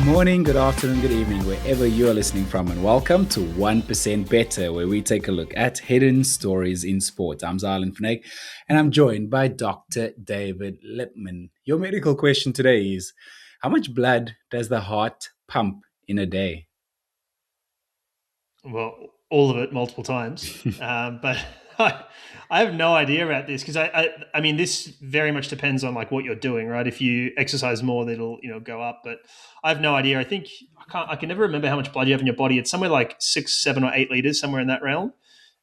morning, good afternoon, good evening, wherever you are listening from, and welcome to 1% Better, where we take a look at hidden stories in sport. I'm Xylon, and I'm joined by Dr. David Lipman. Your medical question today is, how much blood does the heart pump in a day? Well, all of it multiple times. But I have no idea about this because I mean, this very much depends on like what you're doing, right? If you exercise more, that'll go up. But I have no idea. I can never remember how much blood you have in your body. It's somewhere like 6, 7, or 8 liters, somewhere in that realm.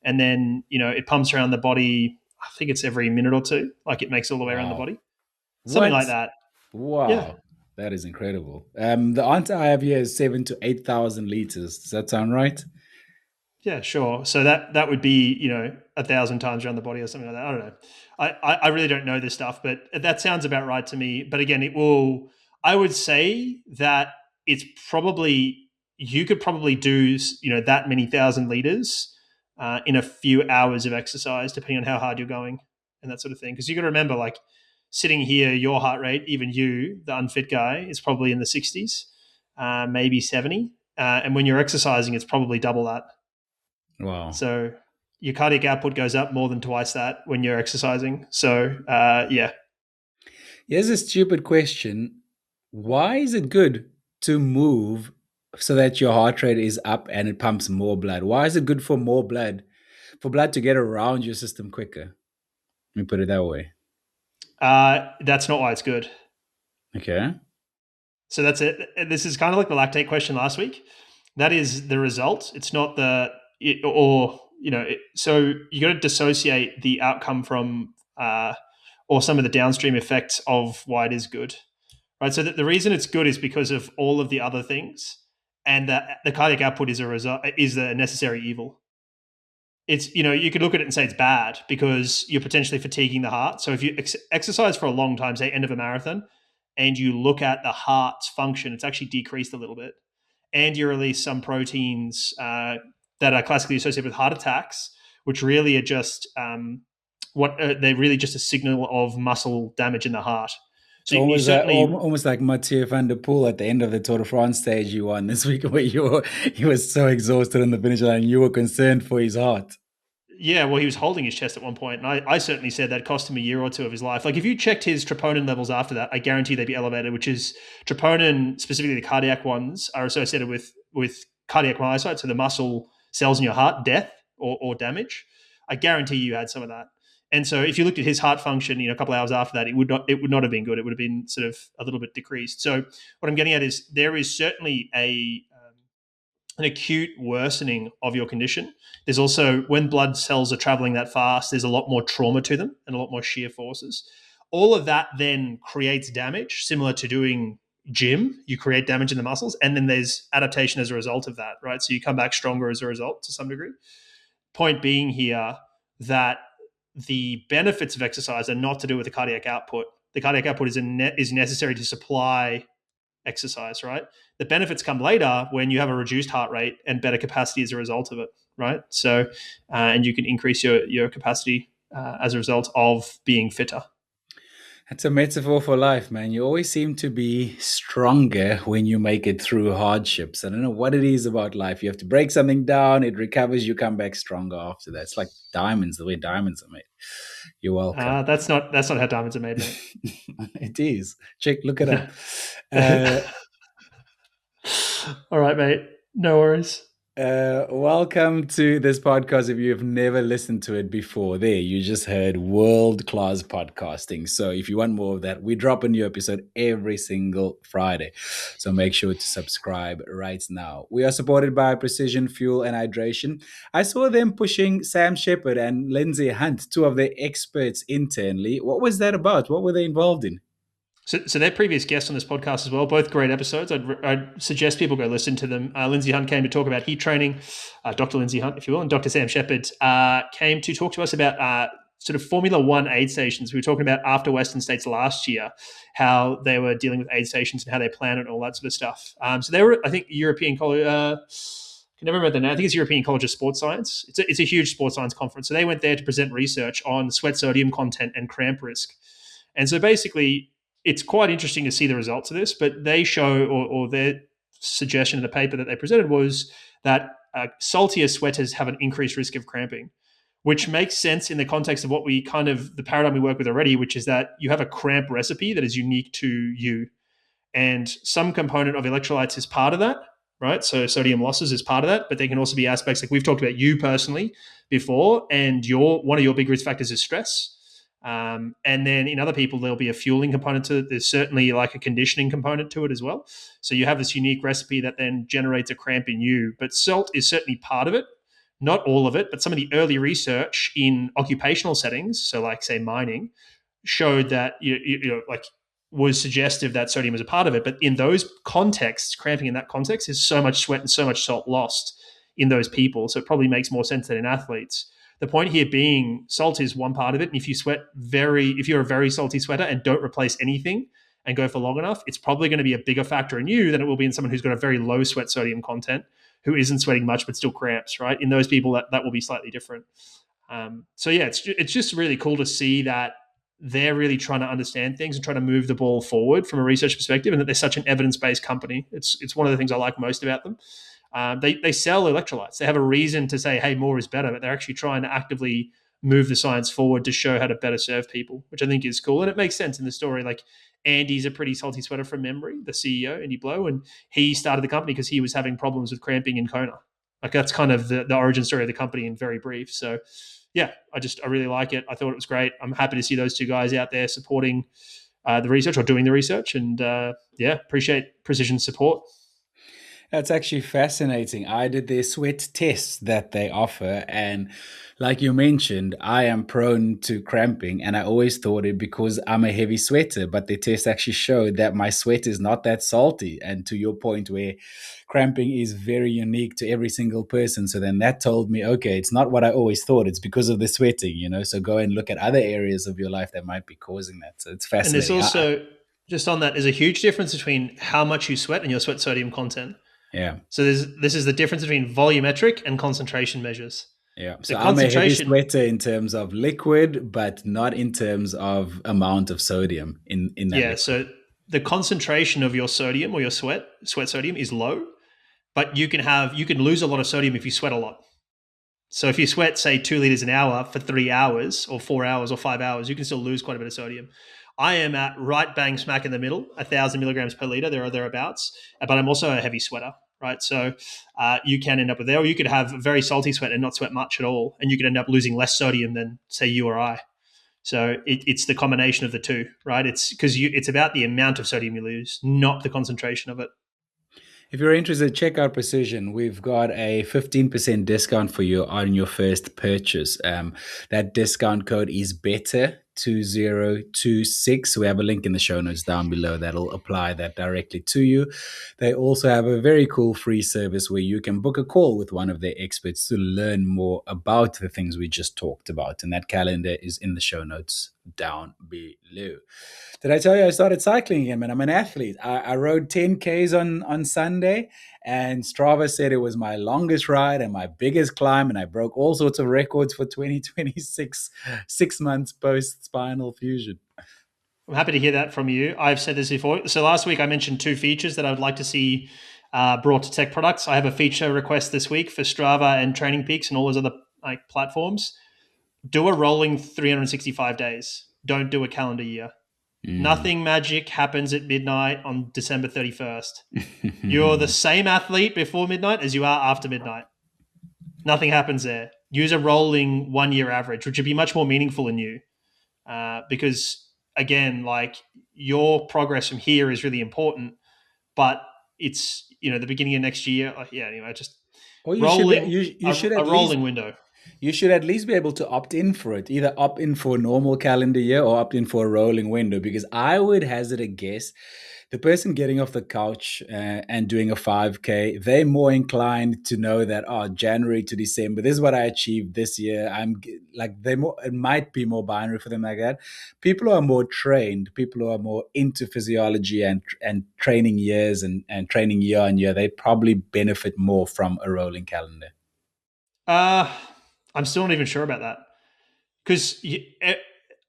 And then it pumps around the body. I think it's every minute or two. Like it makes all the way around the Wow. body, something What? like that. Yeah. Wow. That is incredible. The answer I have here is 7 to 8,000 liters. Does that sound right? Yeah, sure. So that would be 1,000 times around the body or something like that. I don't know. I really don't know this stuff, but that sounds about right to me. But again, it will. I would say that it's probably you could probably do that many thousand liters in a few hours of exercise, depending on how hard you're going and that sort of thing. Because you got to remember, like sitting here, your heart rate, even you, the unfit guy, is probably in the 60s, maybe 70, and when you're exercising, it's probably double that. Wow. So your cardiac output goes up more than twice that when you're exercising. So yeah. Here's a stupid question. Why is it good to move so that your heart rate is up and it pumps more blood? Why is it good for more blood, for blood to get around your system quicker? Let me put it that way. That's not why it's good. Okay. So that's it. This is kind of like the lactate question last week. That is the result. It's not so you got to dissociate the outcome from or some of the downstream effects of why it is good. Right. So the reason it's good is because of all of the other things, and the cardiac output is a necessary evil. It's you could look at it and say it's bad because you're potentially fatiguing the heart. So if you exercise for a long time, say end of a marathon, and you look at the heart's function, it's actually decreased a little bit, and you release some proteins that are classically associated with heart attacks, which really are just they're really just a signal of muscle damage in the heart. It's So you certainly, almost like Mathieu van der Poel at the end of the Tour de France stage you won this week, where he was so exhausted on the finish line, you were concerned for his heart. yeah, well, he was holding his chest at one point, and I certainly said that cost him a year or two of his life. Like if you checked his troponin levels after that, I guarantee they'd be elevated. Which is troponin, specifically the cardiac ones, are associated with cardiac myocytes, so the muscle cells in your heart, death or damage. I guarantee you had some of that. And so if you looked at his heart function, a couple of hours after that, it would not have been good. It would have been sort of a little bit decreased. So what I'm getting at is there is certainly an acute worsening of your condition. There's also, when blood cells are traveling that fast, there's a lot more trauma to them and a lot more shear forces. All of that then creates damage, similar to doing gym. You create damage in the muscles, and then there's adaptation as a result of that, right? So you come back stronger as a result to some degree. Point being here that the benefits of exercise are not to do with the cardiac output. The cardiac output is necessary to supply exercise, right? The benefits come later when you have a reduced heart rate and better capacity as a result of it, right? So, and you can increase your capacity as a result of being fitter. That's a metaphor for life, man. You always seem to be stronger when you make it through hardships. I don't know what it is about life. You have to break something down, it recovers, you come back stronger after that. It's like diamonds, the way diamonds are made. You're welcome. That's not how diamonds are made, mate. It is. Look it up. Uh, All right, mate. No worries. Welcome to this podcast. If you have never listened to it before, there you just heard world class podcasting. So, if you want more of that, we drop a new episode every single Friday. So, make sure to subscribe right now. We are supported by Precision Fuel and Hydration. I saw them pushing Sam Shepard and Lindsay Hunt, two of their experts internally. What was that about? What were they involved in? So they're previous guests on this podcast as well. Both great episodes. I'd suggest people go listen to them. Lindsay Hunt came to talk about heat training, Dr. Lindsay Hunt, if you will, and Dr. Sam Shepard came to talk to us about sort of Formula One aid stations. We were talking about after Western States last year, how they were dealing with aid stations and how they plan it and all that sort of stuff. So they were, I think, European College. I can never remember the name. I think it's European College of Sports Science. It's a huge sports science conference. So they went there to present research on sweat sodium content and cramp risk. And so basically, it's quite interesting to see the results of this, but they show, or suggestion in the paper that they presented was that saltier sweaters have an increased risk of cramping, which makes sense in the context of what we kind of the paradigm we work with already, which is that you have a cramp recipe that is unique to you, and some component of electrolytes is part of that, right? So sodium losses is part of that, but there can also be aspects like we've talked about you personally before, and one of your big risk factors is stress. And then in other people, there'll be a fueling component to it. There's certainly like a conditioning component to it as well. So you have this unique recipe that then generates a cramp in you. But salt is certainly part of it, not all of it. But some of the early research in occupational settings, so like say mining, showed that like was suggestive that sodium is a part of it. But in those contexts, cramping in that context is so much sweat and so much salt lost in those people. So it probably makes more sense than in athletes. The point here being salt is one part of it. And if you're a very salty sweater and don't replace anything and go for long enough, it's probably going to be a bigger factor in you than it will be in someone who's got a very low sweat sodium content, who isn't sweating much but still cramps, right? In those people, that will be slightly different. So yeah, it's just really cool to see that they're really trying to understand things and trying to move the ball forward from a research perspective, and that they're such an evidence-based company. It's one of the things I like most about them. They sell electrolytes. They have a reason to say, hey, more is better, but they're actually trying to actively move the science forward to show how to better serve people, which I think is cool. And it makes sense in the story. Like Andy's a pretty salty sweater from memory, the CEO, Andy Blow, and he started the company because he was having problems with cramping in Kona. Like that's kind of the origin story of the company in very brief. So yeah, I really like it. I thought it was great. I'm happy to see those two guys out there supporting the research or doing the research, and appreciate Precision support. That's actually fascinating. I did their sweat test that they offer. And like you mentioned, I am prone to cramping. And I always thought it because I'm a heavy sweater. But the test actually showed that my sweat is not that salty. And to your point, where cramping is very unique to every single person. So then that told me, okay, it's not what I always thought. It's because of the sweating. So go and look at other areas of your life that might be causing that. So it's And there's fascinating. also, just on that, there's a huge difference between how much you sweat and your sweat sodium content. Yeah. So this is the difference between volumetric and concentration measures. Yeah. The So I'm a heavy concentration, sweater in terms of liquid, but not in terms of amount of sodium in that yeah. liquid. So the concentration of your sodium or your sweat sodium is low, but you can lose a lot of sodium if you sweat a lot. So if you sweat, say, 2 liters an hour for 3 hours or 4 hours or 5 hours, you can still lose quite a bit of sodium. I am at right bang smack in the middle, 1,000 milligrams per liter, there or thereabouts, but I'm also a heavy sweater, right? So you can end up with there, or you could have a very salty sweat and not sweat much at all, and you could end up losing less sodium than, say, you or I. So it's the combination of the two, right? It's because it's about the amount of sodium you lose, not the concentration of it. If you're interested, check out Precision. We've got a 15% discount for you on your first purchase. That discount code is better2026. We have a link in the show notes down below that'll apply that directly to you. They also have a very cool free service where you can book a call with one of their experts to learn more about the things we just talked about. And that calendar is in the show notes down below. Did I tell you I started cycling again, man? I'm an athlete. I rode 10Ks on Sunday, and Strava said it was my longest ride and my biggest climb, and I broke all sorts of records for 2026, 6 months post spinal fusion. I'm happy to hear that from you. I've said this before. So last week I mentioned 2 features that I would like to see brought to tech products. I have a feature request this week for Strava and Training Peaks and all those other platforms. Do a rolling 365 days. Don't do a calendar year. Nothing magic happens at midnight on December 31st. You're the same athlete before midnight as you are after midnight. Nothing happens there. Use a rolling 1-year average, which would be much more meaningful in you. Because again, like your progress from here is really important, but it's the beginning of next year. Just Or rolling you should a at least rolling window. you should at least be able to opt in for it. Either opt in for a normal calendar year or opt in for a rolling window. Because I would hazard a guess, the person getting off the couch and doing a 5K, they're more inclined to know that, January to December, this is what I achieved this year. It might be more binary for them like that. People who are more trained, people who are more into physiology and training years and training year on year, they probably benefit more from a rolling calendar. I'm still not even sure about that, because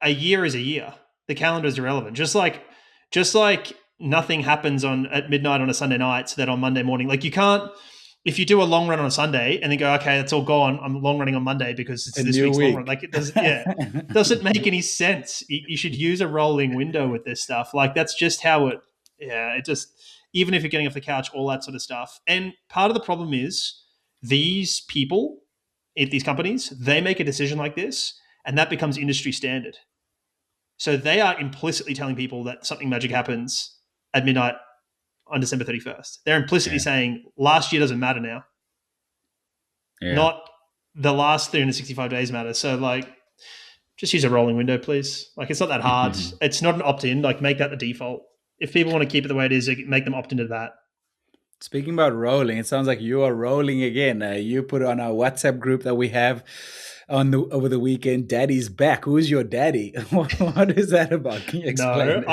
a year is a year. The calendar is irrelevant. Just like nothing happens at midnight on a Sunday night, so that on Monday morning, like you can't. If you do a long run on a Sunday and then go, okay, it's all gone. I'm long running on Monday because it's A this new week's long run. week. Like it doesn't, yeah, doesn't make any sense. You should use a rolling window with this stuff. Like that's just how it. Yeah, it just even if you're getting off the couch, all that sort of stuff. And part of the problem is these people at these companies, they make a decision like this, and that becomes industry standard. So they are implicitly telling people that something magic happens at midnight on December 31st. They're implicitly Yeah. saying last year doesn't matter now, Yeah. not the last 365 days matter. So like, just use a rolling window, please. Like it's not that hard. It's not an opt-in. Like make that the default. If people want to keep it the way it is, make them opt into that. Speaking about rolling, it sounds like you are rolling again. You put on our WhatsApp group that we have on the over the weekend. Daddy's back. Who's your daddy? What is that about? Can you explain No, it?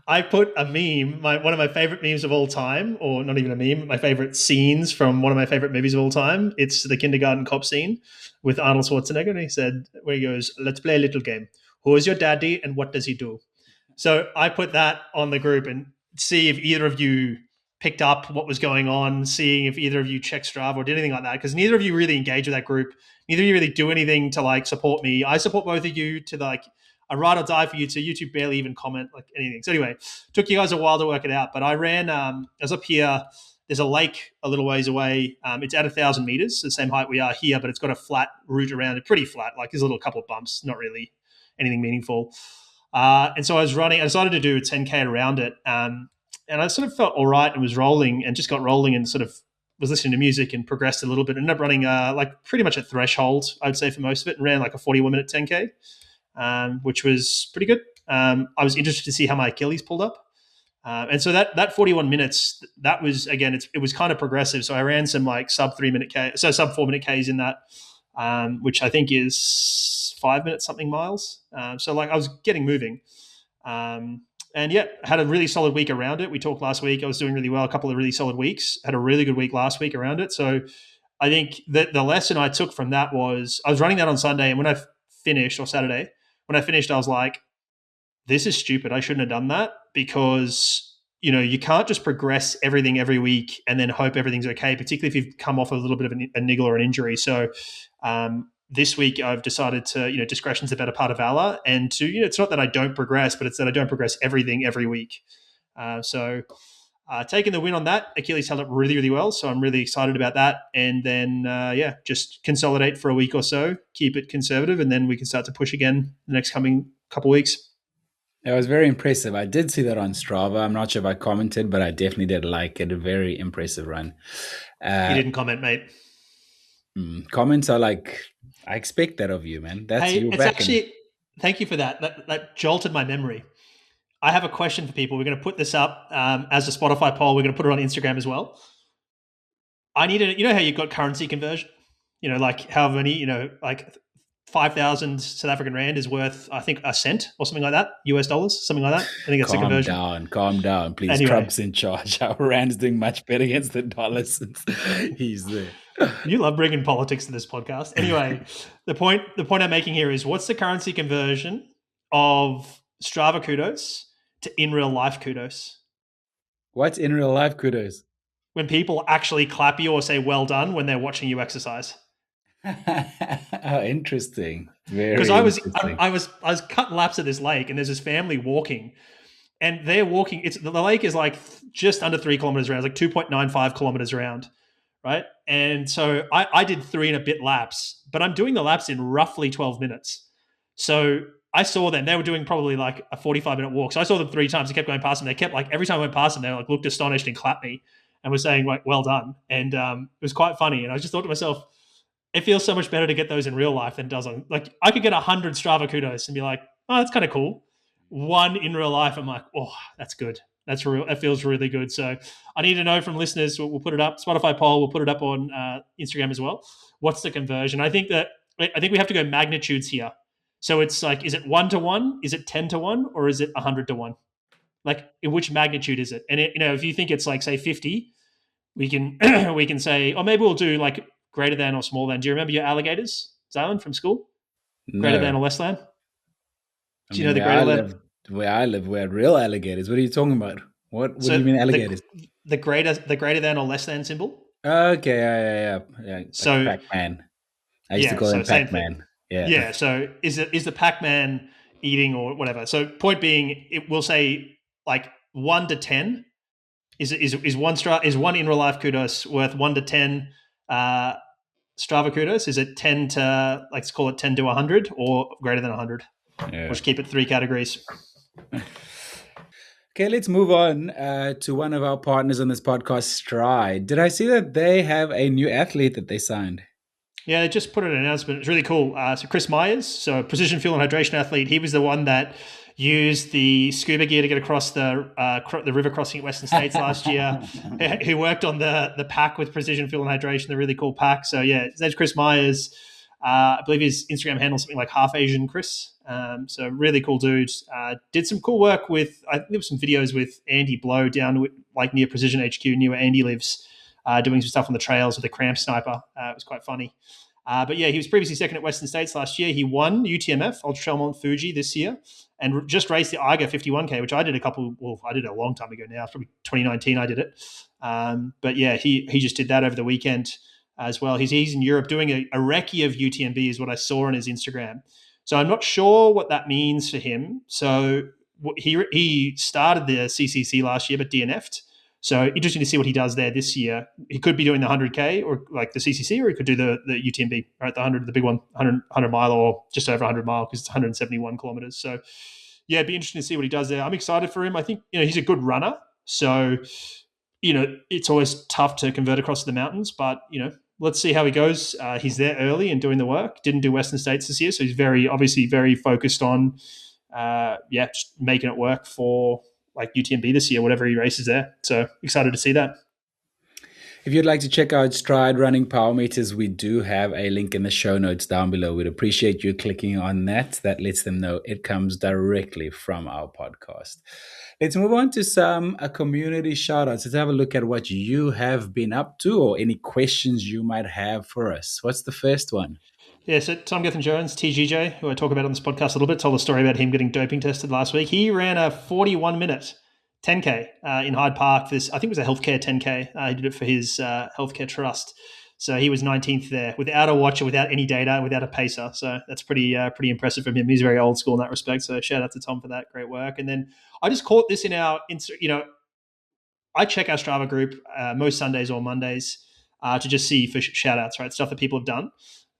I put a meme, one of my favorite memes of all time, or not even a meme, my favorite scenes from one of my favorite movies of all time. It's the kindergarten cop scene with Arnold Schwarzenegger, and he said, where he goes, "Let's play a little game. Who is your daddy, and what does he do?" So I put that on the group and see if either of you picked up what was going on, seeing if either of you checked Strava or did anything like that, because neither of you really engage with that group. Neither of you really do anything to like support me. I support both of you to like I ride or die for you two. You two barely even comment like anything. So anyway, took you guys a while to work it out, but I ran. I was up here. There's a lake a little ways away. It's at 1,000 meters, the same height we are here, but it's got a flat route around it, pretty flat. Like there's a little couple of bumps, not really anything meaningful. And so I was running. I decided to do a 10K around it, and I sort of felt all right and was rolling and just got rolling and sort of was listening to music and progressed a little bit. Ended up running like pretty much a threshold, I would say, for most of it, and ran like a 41-minute 10K, which was pretty good. I was interested to see how my Achilles pulled up. And so that 41 minutes, that was, again, it was kind of progressive. So I ran some like sub 3 minute K, so sub 4 minute Ks in that, which I think is 5 minutes something miles. So like I was getting moving. And yeah, had a really solid week around it. We talked last week. I was doing really well, a couple of really solid weeks. Had a really good week last week around it. So I think that the lesson I took from that was I was running that on Sunday, and when I finished, or Saturday, when I finished, I was like, this is stupid. I shouldn't have done that, because you can't just progress everything every week and then hope everything's okay, particularly if you've come off a little bit of a niggle or an injury. So this week I've decided to, discretion's a better part of valor, and to, it's not that I don't progress, but it's that I don't progress everything every week. So taking the win on that, Achilles held up really, really well. So I'm really excited about that. And then, just consolidate for a week or so, keep it conservative, and then we can start to push again the next coming couple weeks. That was very impressive. I did see that on Strava. I'm not sure if I commented, but I definitely did like it. A very impressive run. You Uh, didn't comment, mate. Comments are like, I expect that of you, man. That's Hey, you it's backing. actually, thank you for that. That jolted my memory. I have a question for people. We're going to put this up as a Spotify poll. We're going to put it on Instagram as well. I need to, how you've got currency conversion, like however many, like 5,000 South African Rand is worth, I think, a cent or something like that, US dollars, something like that. I think that's the conversion. Calm down, please. Anyway, Trump's in charge. Our rand's doing much better against the dollar since he's there. you love bringing politics to this podcast. Anyway, the point I'm making here is, what's the currency conversion of Strava Kudos to in real life Kudos? What's in real life Kudos? When people actually clap you or say well done when they're watching you exercise. Oh, interesting. Because Very interesting. I was cutting laps of this lake, and there's this family walking, and they're walking. The lake is like just under 3 kilometers around, it's like 2.95 kilometers around, right? And so I did 3 and a bit laps, but I'm doing the laps in roughly 12 minutes. So I saw them; they were doing probably like a 45-minute walk. So I saw them 3 times. I kept going past them. They kept, like, every time I went past them, they like looked astonished and clapped me and were saying like well done. And it was quite funny. And I just thought to myself, it feels so much better to get those in real life than it does on, like, I could get 100 Strava Kudos and be like, oh, that's kind of cool. One in real life, I'm like, oh, that's good. That's real. That feels really good. So I need to know from listeners. We'll put it up, Spotify poll. We'll put it up on Instagram as well. What's the conversion? I think we have to go magnitudes here. So it's like, is it 1-to-1? Is it 10-to-1? Or is it 100-to-1? Like, in which magnitude is it? And if you think it's like, say, 50, we can we can say, or maybe we'll do like greater than or smaller than. Do you remember your alligators, Xylon, from school? Greater than No. or less than? I Do you know mean, the greater than? where I live, we're real alligators. What are you talking about? What do So you mean alligators? the greater than or less than symbol. Okay, yeah. Like So Pac-Man. I used to yeah, call so him same thing. Pac-Man. Yeah. Yeah. So is the Pac-Man eating or whatever? So point being, it will say like 1 to 10. Is one in real life kudos worth 1 to 10 Strava kudos? Is it 10 to, let's call it 10 to 100 or greater than 100? We'll Yeah. just keep it three categories. Okay, let's move on to one of our partners on this podcast, Stride. Did I see that they have a new athlete that they signed? Yeah, they just put an announcement. It's really cool. So Chris Myers, so precision fuel and hydration athlete, he was the one that used the scuba gear to get across the river crossing at Western States last year. He worked on the pack with precision fuel and hydration, the really cool pack. So yeah, his name's Chris Myers. I believe his Instagram handle is something like Half Asian Chris. So really cool dude. Did some cool work with, I think there were some videos with Andy Blow down like near Precision HQ, near where Andy lives, doing some stuff on the trails with the Cramp sniper. It was quite funny. But yeah, he was previously second at Western States last year. He won UTMF, Ultra Trail Mont Fuji, this year, and just raced the Eiger 51K, which I did I did it a long time ago now. It's probably 2019 I did it. But yeah, he just did that over the weekend as well. He's in Europe doing a recce of UTMB is what I saw on his Instagram. So I'm not sure what that means for him. So he started the CCC last year, but DNF'd. So interesting to see what he does there this year. He could be doing the 100K or like the CCC, or he could do the UTMB, right? The big one, 100 mile or just over 100 mile because it's 171 kilometers. So yeah, it'd be interesting to see what he does there. I'm excited for him. I think, he's a good runner. So, it's always tough to convert across the mountains, but, let's see how he goes. He's there early and doing the work. Didn't do Western States this year. So he's obviously very focused on, just making it work for like UTMB this year, whatever he races there. So excited to see that. If you'd like to check out Stride Running Power Meters, we do have a link in the show notes down below. We'd appreciate you clicking on that. That lets them know it comes directly from our podcast. Let's move on to some community shoutouts. Let's have a look at what you have been up to or any questions you might have for us. What's the first one? Yeah, so Tom Gethin-Jones, TGJ, who I talk about on this podcast a little bit, told a story about him getting doping tested last week. He ran a 41-minute 10K in Hyde Park. I think it was a healthcare 10K. He did it for his healthcare trust. So he was 19th there without a watcher, without any data, without a pacer. So that's pretty impressive from him. He's very old school in that respect. So shout out to Tom for that great work. And then I just caught this in our, I check our Strava group most Sundays or Mondays to just see for shout outs, right? Stuff that people have done.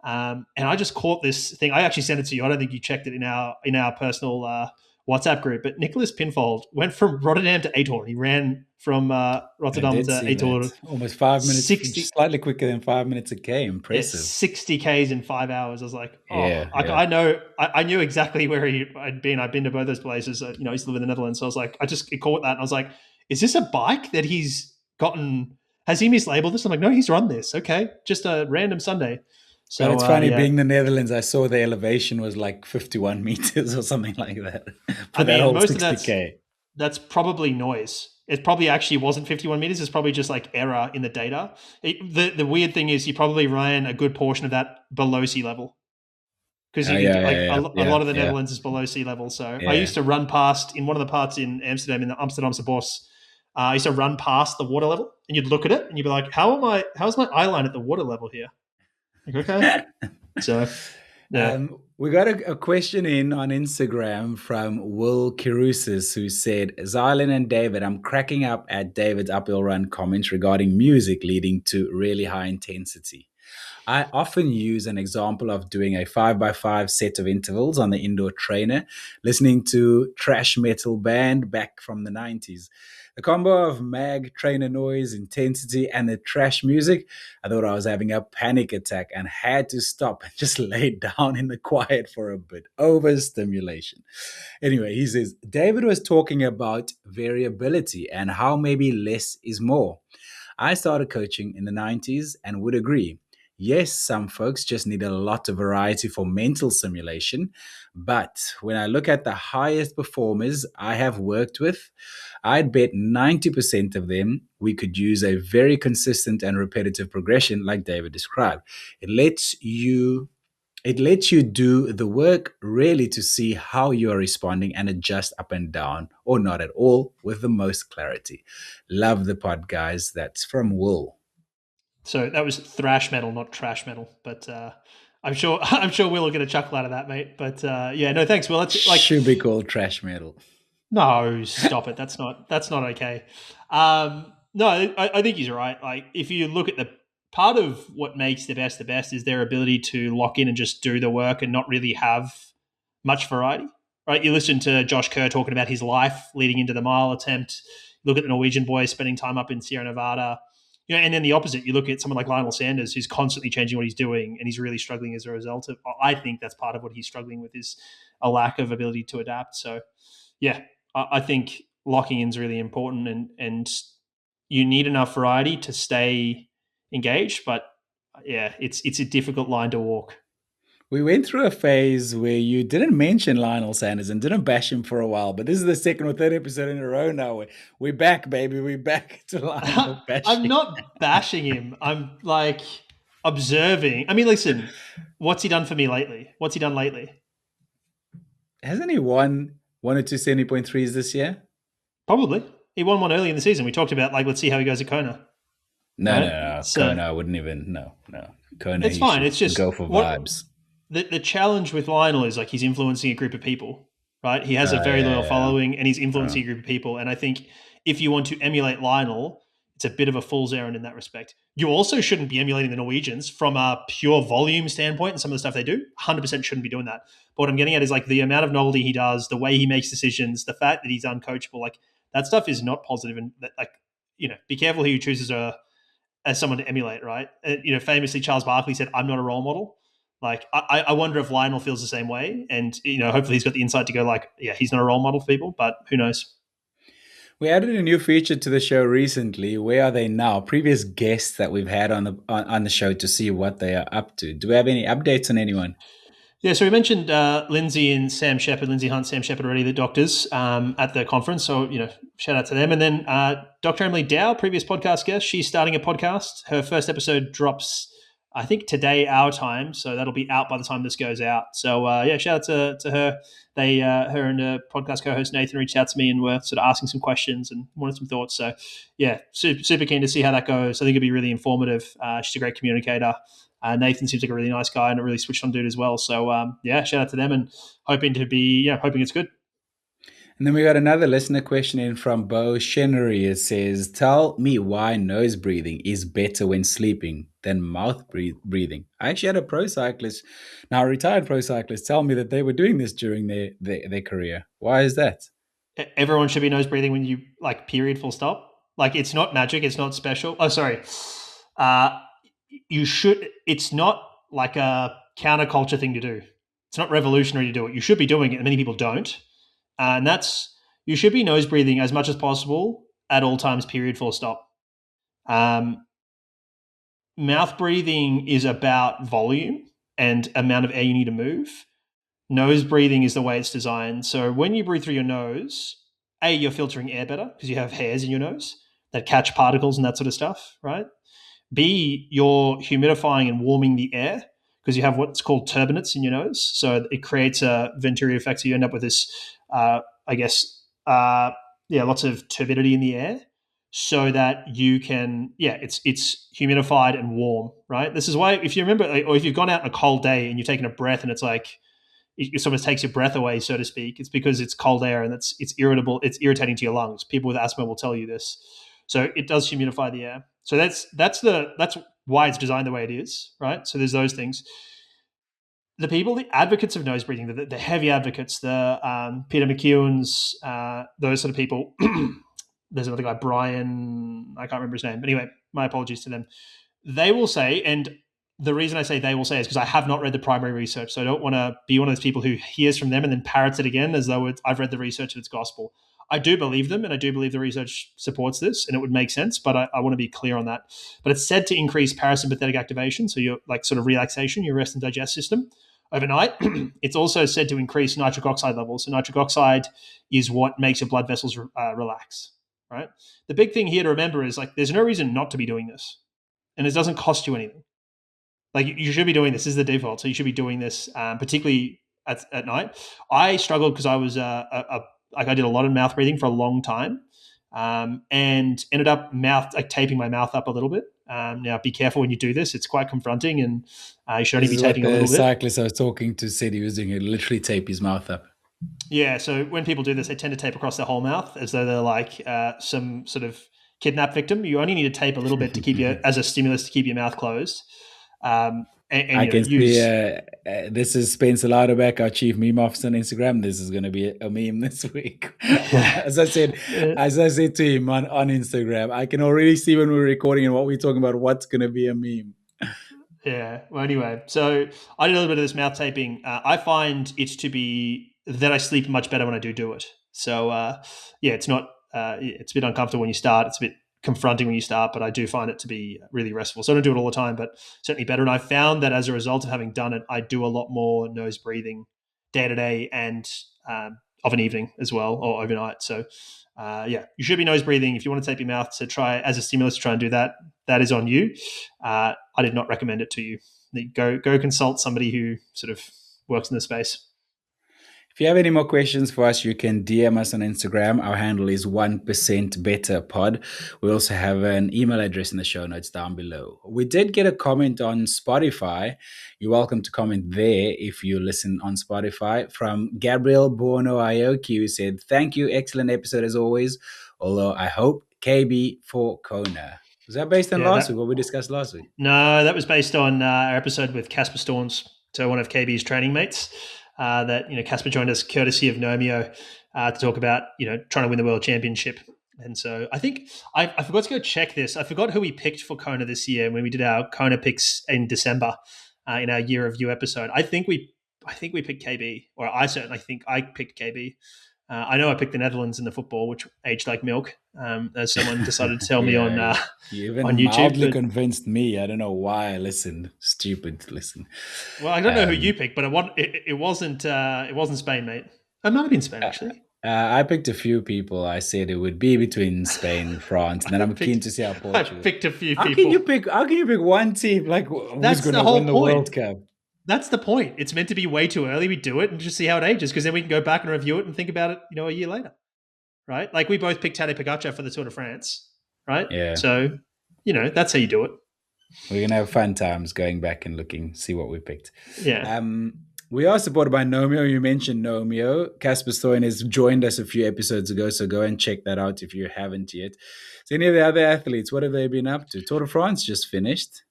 And I just caught this thing. I actually sent it to you. I don't think you checked it in our personal WhatsApp group. But Nicholas Pinfold went from Rotterdam to Eto'o. He ran from Rotterdam to Eto'o. Almost 5 minutes, 60, slightly quicker than 5 minutes a K. Impressive. 60 Ks in 5 hours. I was like, I knew exactly where I'd been. I'd been to both those places. I used to live in the Netherlands. So I was like, I just caught that. And I was like, is this a bike that he's gotten? Has he mislabeled this? I'm like, no, he's run this. Okay. Just a random Sunday. So it's funny, being the Netherlands, I saw the elevation was like 51 meters or something like that. For that whole 60K. That's probably noise. It probably actually wasn't 51 meters. It's probably just like error in the data. The weird thing is he probably ran a good portion of that below sea level. Because a lot of the Netherlands is below sea level. So I used to run past, in one of the parts in Amsterdam, in the Amsterdamse Bos, I used to run past the water level and you'd look at it and you'd be like, how's my eye line at the water level here? Like, okay. So, yeah. We got a question in on Instagram from Will Kirusis, who said, Xylon and David, I'm cracking up at David's uphill run comments regarding music leading to really high intensity. I often use an example of doing a 5x5 set of intervals on the indoor trainer, listening to thrash metal band back from the 90s. The combo of mag, trainer noise, intensity, and the thrash music, I thought I was having a panic attack and had to stop and just lay down in the quiet for a bit. Overstimulation. Anyway, he says, David was talking about variability and how maybe less is more. I started coaching in the 90s and would agree. Yes, some folks just need a lot of variety for mental simulation. But when I look at the highest performers I have worked with, I'd bet 90% of them we could use a very consistent and repetitive progression like David described. It lets you It lets you do the work really to see how you are responding and adjust up and down or not at all with the most clarity. Love the pod, guys. That's from Will. So that was thrash metal, not trash metal. But I'm sure I'm sure Will will get a chuckle out of that, mate. But yeah, no, thanks, Will. It's like Should be called trash metal. no, stop it. That's not okay. No, I think he's right. Like if you look at the part of what makes the best is their ability to lock in and just do the work and not really have much variety. Right? You listen to Josh Kerr talking about his life leading into the mile attempt. Look at the Norwegian boy spending time up in Sierra Nevada. You know, and then the opposite, you look at someone like Lionel Sanders, who's constantly changing what he's doing, and he's really struggling as a result of. I think that's part of what he's struggling with is a lack of ability to adapt. So, yeah, I think locking in is really important, and you need enough variety to stay engaged. But yeah, it's a difficult line to walk. We went through a phase where you didn't mention Lionel Sanders and didn't bash him for a while, but this is the second or third episode in a row now. We're back, baby. We're back to Lionel I'm bashing. not bashing him. I'm like observing. I mean, listen, what's he done for me lately? What's he done lately? Hasn't he won one or two 70.3s this year? Probably. He won one early in the season. We talked about like, let's see how he goes at Kona, No, no, right? no. So Kona, I wouldn't even. No, no. Kona, it's he fine. should It's just go for what vibes. the challenge with Lionel is like he's influencing a group of people, right? He has a very Yeah, loyal yeah. following and he's influencing a group of people. And I think if you want to emulate Lionel, it's a bit of a fool's errand in that respect. You also shouldn't be emulating the Norwegians from a pure volume standpoint and some of the stuff they do. 100% shouldn't be doing that. But what I'm getting at is like the amount of novelty he does, the way he makes decisions, the fact that he's uncoachable, like that stuff is not positive. And that, like, you know, be careful who you choose as someone to emulate, right? You know, famously, Charles Barkley said, "I'm not a role model." Like, I wonder if Lionel feels the same way, and you know, hopefully, he's got the insight to go like, "Yeah, he's not a role model for people," but who knows? We added a new feature to the show recently. Where are they now? Previous guests that we've had on the show to see what they are up to. Do we have any updates on anyone? Yeah, so we mentioned Lindsay and Sam Shepard, Lindsay Hunt, Sam Shepard already, the doctors at the conference. So, you know, shout out to them. And then Dr. Emily Dow, previous podcast guest, she's starting a podcast. Her first episode drops, I think, today, our time. So that'll be out by the time this goes out. So, yeah, shout out to her. They, her and her podcast co-host Nathan reached out to me and were sort of asking some questions and wanted some thoughts. So, yeah, super keen to see how that goes. I think it'll be really informative. She's a great communicator. Nathan seems like a really nice guy and a really switched on dude as well. So yeah, shout out to them and hoping it's good. And then we got another listener question in from Bo Shenery. It says, "Tell me why nose breathing is better when sleeping than mouth breathing." I actually had a pro cyclist, now a retired pro cyclist, tell me that they were doing this during their career. Why is that? Everyone should be nose breathing when you like period full stop. Like it's not magic, it's not special. Oh, sorry. Uh, you should. It's not like a counterculture thing to do. It's not revolutionary to do it. You should be doing it, and many people don't. And that's you should be nose breathing as much as possible at all times. Period. Full stop. Um, Mouth breathing is about volume and amount of air you need to move. Nose breathing is the way it's designed. So when you breathe through your nose, A, you're filtering air better because you have hairs in your nose that catch particles and that sort of stuff, right? B, you're humidifying and warming the air because you have what's called turbinates in your nose. So it creates a Venturi effect. So you end up with this, I guess, lots of turbidity in the air so that you can, it's humidified and warm, right? This is why if you remember, or if you've gone out on a cold day and you're taking a breath and it's like, it almost takes your breath away, so to speak. It's because it's cold air and it's irritable. It's irritating to your lungs. People with asthma will tell you this. So it does humidify the air. So that's why it's designed the way it is, right? So there's those things. The people, the advocates of nose breathing, the heavy advocates, the Peter McEwen's, those sort of people. There's another guy, Brian. I can't remember his name. But anyway, my apologies to them. They will say, and the reason I say they will say is because I have not read the primary research. So I don't want to be one of those people who hears from them and then parrots it again as though I've read the research and it's gospel. I do believe them and I do believe the research supports this and it would make sense, but I want to be clear on that. But it's said to increase parasympathetic activation, so your like sort of relaxation, your rest and digest system overnight. It's also said to increase nitric oxide levels. So nitric oxide is what makes your blood vessels relax, right? The big thing here to remember is like there's no reason not to be doing this and it doesn't cost you anything. Like you should be doing this. This is the default. So you should be doing this, particularly at night. I struggled because I was like I did a lot of mouth breathing for a long time, and ended up taping my mouth up a little bit. Now, be careful when you do this; it's quite confronting, and you should only This be is what taping a the little bit. cyclist I was talking to said he was doing. He literally tape his mouth up. Yeah. So when people do this, they tend to tape across their whole mouth as though they're like some sort of kidnap victim. You only need to tape a little bit to keep you as a stimulus to keep your mouth closed. And I you know can see use this is Spencer Lauderback, our chief meme officer on Instagram. This is going to be a meme this week. as I said, yeah. as I said to him on Instagram, I can already see when we're recording and what we're talking about, what's going to be a meme. Yeah. Well, anyway, so I did a little bit of this mouth taping. I find it to be that I sleep much better when I do it. So yeah, it's not. It's a bit uncomfortable when you start. It's a bit confronting when you start, but I do find it to be really restful. So I don't do it all the time, but certainly better. And I found that as a result of having done it, I do a lot more nose breathing day to day and of an evening as well or overnight. So yeah, you should be nose breathing. If you want to tape your mouth to try as a stimulus to try and do that, that is on you. I did not recommend it to you. Go consult somebody who sort of works in the space. If you have any more questions for us, you can DM us on Instagram. Our handle is 1% Better Pod. We also have an email address in the show notes down below. We did get a comment on Spotify. You're welcome to comment there if you listen on Spotify. From Gabriel Bono Aoki, who said, "Thank you. Excellent episode as always. Although I hope KB for Kona." Was that based on Yeah, last week, what we discussed last week? no, that was based on our episode with Casper Storms, so one of KB's training mates. That Casper joined us courtesy of Nomeo to talk about trying to win the world championship. And so I think I forgot to go check this. I forgot who we picked for Kona this year when we did our Kona picks in December in our year review episode. I think we picked KB, or I certainly think I picked KB. I know I picked the Netherlands in the football, which aged like milk, as someone decided to tell me on Yeah, you on even YouTube. mildly But convinced me. I don't know why I listened. Stupid to listen. well, I don't know who you Um, picked, but it wasn't Spain, mate. It might have been Spain uh, actually. I picked a few people. I said it would be between Spain and France, and then I I'm keen picked to see how I Portugal. picked a few How can you people. pick? How can you pick one team? Like who's That's going the to win whole the World point. Cup? That's the point. It's meant to be way too early. We do it and just see how it ages, because then we can go back and review it and think about it, a year later, right? Like we both picked Tadej Pogacar for the Tour de France, right? Yeah, So, that's how you do it. we're gonna have fun times going back and looking, see what we picked. Yeah. We are supported by Nomeo. You mentioned Nomeo. Casper Stoyan has joined us a few episodes ago, so go and check that out if you haven't yet. So any of the other athletes, what have they been up to? Tour de France just finished.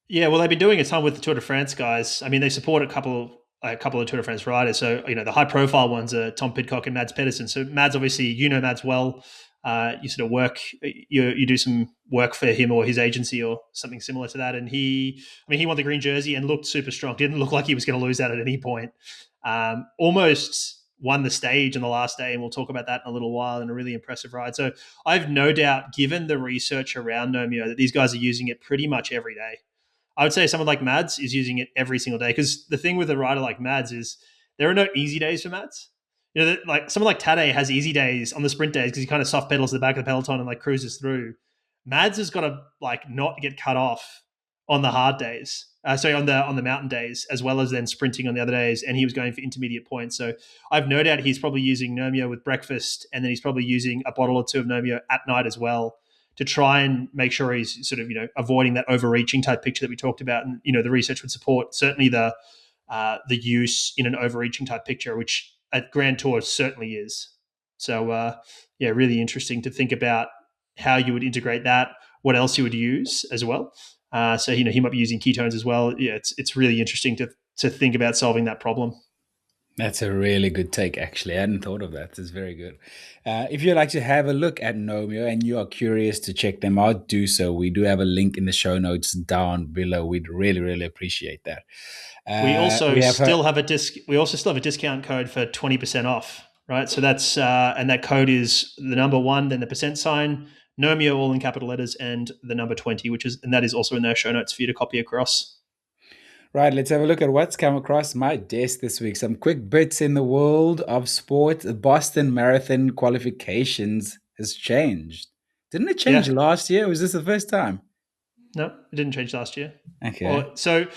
Yeah, well, they've been doing a ton with the Tour de France guys. I mean, they support a couple of Tour de France riders. So the high profile ones are Tom Pidcock and Mads Pedersen. So Mads, obviously, Mads well. You sort of you do some work for him or his agency or something similar to that. And he won the green jersey and looked super strong. Didn't look like he was going to lose that at any point. Almost won the stage on the last day, and we'll talk about that in a little while. In a really impressive ride. So I've no doubt, given the research around Nomeo, that these guys are using it pretty much every day. I would say someone like Mads is using it every single day, because the thing with a rider like Mads is there are no easy days for Mads. Like someone like Tadej has easy days on the sprint days because he kind of soft pedals to the back of the peloton and like cruises through. Mads has got to like not get cut off on the hard days. Sorry, on the mountain days, as well as then sprinting on the other days, and he was going for intermediate points. So I've no doubt he's probably using Nomeo with breakfast, and then he's probably using a bottle or two of Nomeo at night as well, to try and make sure he's sort of avoiding that overreaching type picture that we talked about. And the research would support certainly the use in an overreaching type picture, which at Grand Tour certainly is. So yeah, really interesting to think about how you would integrate that, what else you would use as well. So he might be using ketones as well. Yeah, it's really interesting to think about solving that problem. That's a really good take, actually. I hadn't thought of that. It's very good. If you'd like to have a look at Nomeo and you are curious to check them out, do so. We do have a link in the show notes down below. We'd really, really appreciate that. We also We have still have a discount code for 20% off, right? So that's and that code is the number 1, then the percent sign, Nomeo all in capital letters, and the number 20, and that is also in their show notes for you to copy across. Right, let's have a look at what's come across my desk this week. Some quick bits in the world of sport. The Boston Marathon qualifications has changed. Didn't it change Yeah. last year? Or was this the first time? No, it didn't change last year. Okay. Or so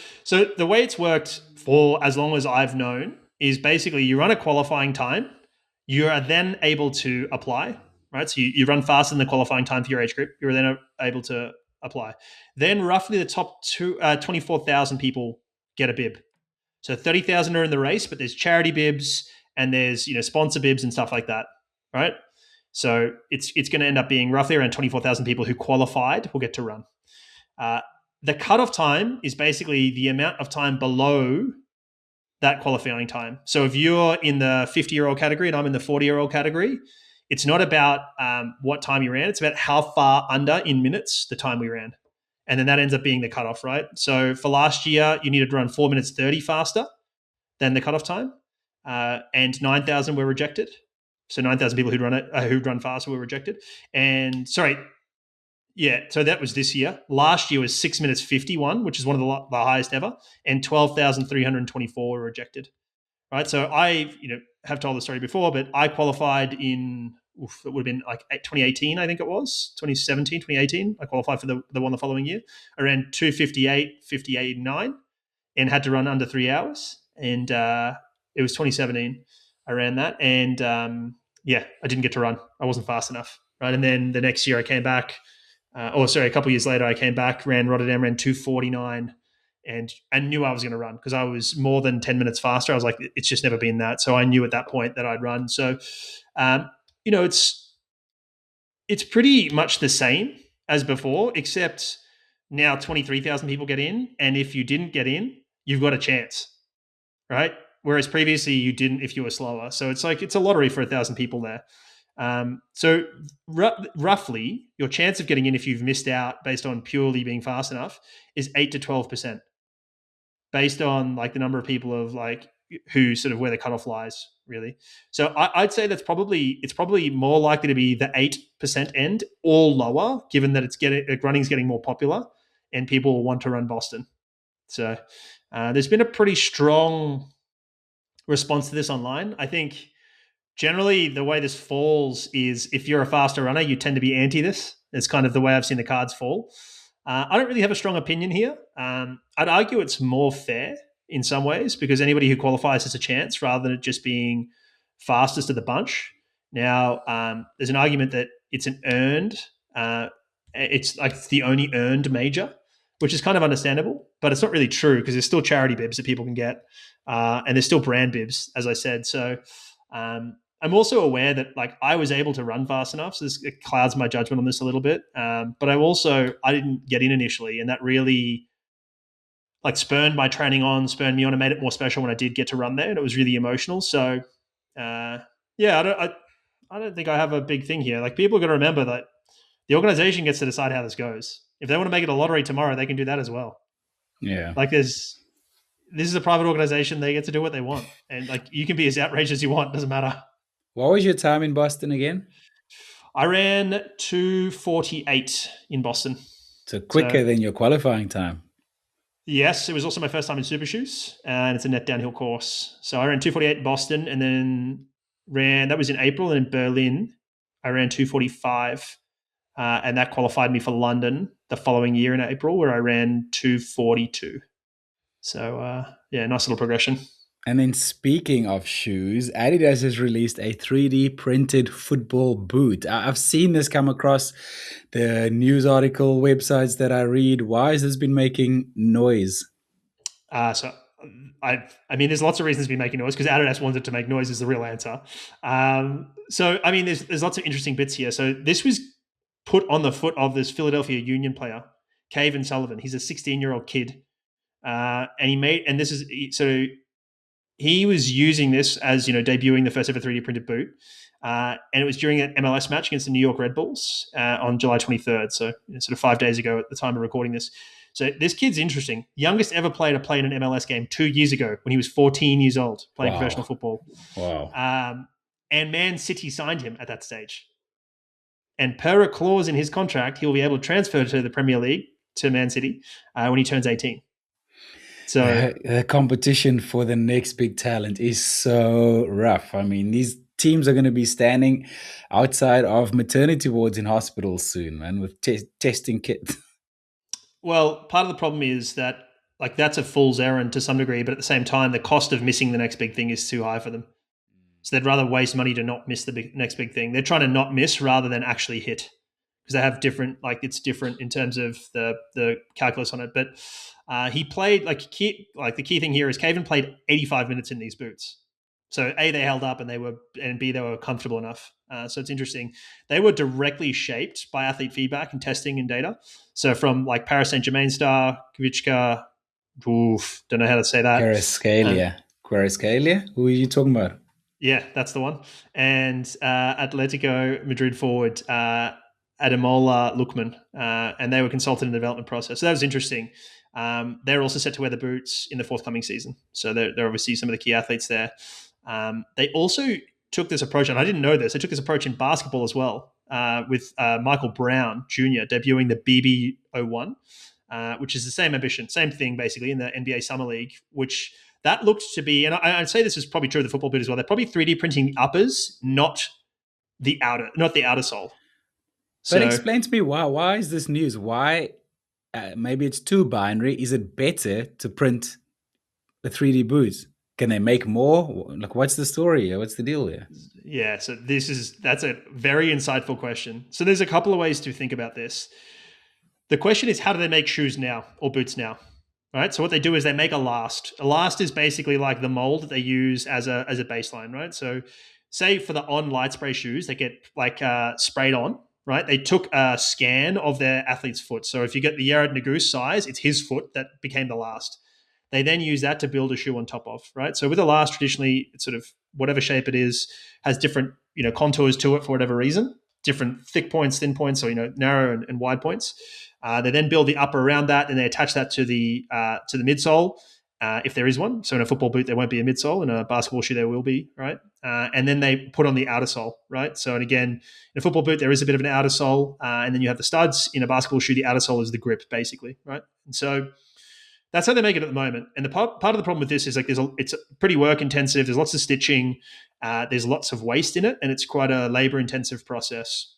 the way it's worked for as long as I've known is basically you run a qualifying time, you are then able to apply, right? So you run faster than the qualifying time for your age group. You're then able to apply. Then roughly the top 24,000 people get a bib. So 30,000 are in the race, but there's charity bibs and there's sponsor bibs and stuff like that, right? So it's going to end up being roughly around 24,000 people who qualified will get to run. Uh, the cutoff time is basically the amount of time below that qualifying time. So if you're in the 50-year-old category and I'm in the 40-year-old category, it's not about what time you ran. It's about how far under in minutes the time we ran. And then that ends up being the cutoff, right? So for last year, you needed to run 4 minutes 30 faster than the cutoff time. And 9,000 were rejected. So 9,000 people who'd run faster were rejected. And sorry, yeah, so that was this year. Last year was 6 minutes 51, which is one of the highest ever, and 12,324 were rejected. Right, so I have told the story before, but I qualified in it would have been like 2018, I think it was 2017, 2018. I qualified for the one the following year. I ran 2:58, 58.9, and had to run under 3 hours. And it was 2017. I ran that, and I didn't get to run. I wasn't fast enough. Right, and then the next year I came back. A couple of years later, I came back, ran Rotterdam, ran 2:49, and I knew I was going to run because I was more than 10 minutes faster. I was like, it's just never been that. So I knew at that point that I'd run. So, it's pretty much the same as before, except now 23,000 people get in. And if you didn't get in, you've got a chance, right? Whereas previously you didn't if you were slower. So it's like it's a lottery for 1,000 people there. So roughly, your chance of getting in if you've missed out based on purely being fast enough is 8 to 12%, based on like the number of people of like who sort of where the cutoff lies, really. So I'd say it's probably more likely to be the 8% end or lower, given that running's getting more popular and people want to run Boston. So there's been a pretty strong response to this online. I think generally the way this falls is if you're a faster runner, you tend to be anti this. It's kind of the way I've seen the cards fall. I don't really have a strong opinion here. I'd argue it's more fair in some ways because anybody who qualifies has a chance rather than it just being fastest of the bunch. Now, there's an argument that it's an earned, it's like it's the only earned major, which is kind of understandable, but it's not really true because there's still charity bibs that people can get, and there's still brand bibs, as I said. So I'm also aware that like I was able to run fast enough, so it clouds my judgment on this a little bit. But I didn't get in initially, and that really like spurned me on, and made it more special when I did get to run there, and it was really emotional. So I don't think I have a big thing here. Like people are going to remember that the organization gets to decide how this goes. If they want to make it a lottery tomorrow, they can do that as well. Yeah. Like this is a private organization; they get to do what they want, and like you can be as outrageous as you want. Doesn't matter. What was your time in Boston again? I ran 2:48 in Boston. So quicker than your qualifying time. Yes, it was also my first time in super shoes, and it's a net downhill course. So I ran 2:48 in Boston, and then that was in April, and in Berlin, I ran 2:45, and that qualified me for London the following year in April, where I ran 2:42. So nice little progression. And then speaking of shoes, Adidas has released a 3D printed football boot. I've seen this come across the news article websites that I read. Why has this been making noise? So I mean, there's lots of reasons to be making noise because Adidas wanted to make noise is the real answer. So I mean, there's lots of interesting bits here. So this was put on the foot of this Philadelphia Union player, Caven Sullivan. He's a 16-year-old kid, and this is so. He was using this as debuting the first ever 3D printed boot, and it was during an MLS match against the New York Red Bulls on July 23rd. So sort of 5 days ago at the time of recording this. So this kid's interesting. Youngest ever player to play in an MLS game 2 years ago when he was 14 years old playing professional football. Wow. And Man City signed him at that stage. And per a clause in his contract, he'll be able to transfer to the Premier League to Man City when he turns 18. So the competition for the next big talent is so rough. I mean, these teams are going to be standing outside of maternity wards in hospitals soon, man, with testing kits. Well, part of the problem is that like that's a fool's errand to some degree, but at the same time, the cost of missing the next big thing is too high for them. So they'd rather waste money to not miss the next big thing. They're trying to not miss rather than actually hit because they have different, like it's different in terms of the calculus on it. But he played like the key thing here is Caven played 85 minutes in these boots. So A, they held up, and B, they were comfortable enough. So it's interesting. They were directly shaped by athlete feedback and testing and data. So from like Paris Saint Germain star Kvichka, don't know how to say that. Quarescalia? Who are you talking about? Yeah, that's the one. And Atletico Madrid forward Ademola Lookman, and they were consulted in the development process. So that was interesting. They're also set to wear the boots in the forthcoming season. So they're obviously some of the key athletes there. They also took this approach, and I didn't know this, they took this approach in basketball as well, with Michael Brown Jr. debuting the BB01, which is the same ambition, same thing basically in the NBA Summer League, which that looked to be, and I'd say this is probably true of the football bit as well, they're probably 3D printing uppers, not the outer sole. But explain to me why is this news? Why maybe it's too binary. Is it better to print a 3D boot? Can they make more? Like, what's the story here? What's the deal here? Yeah, so that's a very insightful question. So there's a couple of ways to think about this. The question is, how do they make shoes now or boots now? Right. So what they do is they make a last. A last is basically like the mold that they use as a baseline, right? So say for the on light spray shoes, they get like sprayed on, right? They took a scan of their athlete's foot. So if you get the Yared Naguse size, it's his foot that became the last. They then use that to build a shoe on top of, right? So with a last, traditionally, it's sort of whatever shape it is, has different, contours to it for whatever reason, different thick points, thin points, or, narrow and wide points. They then build the upper around that, and they attach that to the midsole, if there is one. So in a football boot, there won't be a midsole. In a basketball shoe, there will be, right? And then they put on the outer sole, right? So, and again, in a football boot, there is a bit of an outer sole, and then you have the studs. In a basketball shoe, the outer sole is the grip, basically, right? And so that's how they make it at the moment. And the part of the problem with this is like it's pretty work intensive. There's lots of stitching. There's lots of waste in it, and it's quite a labor intensive process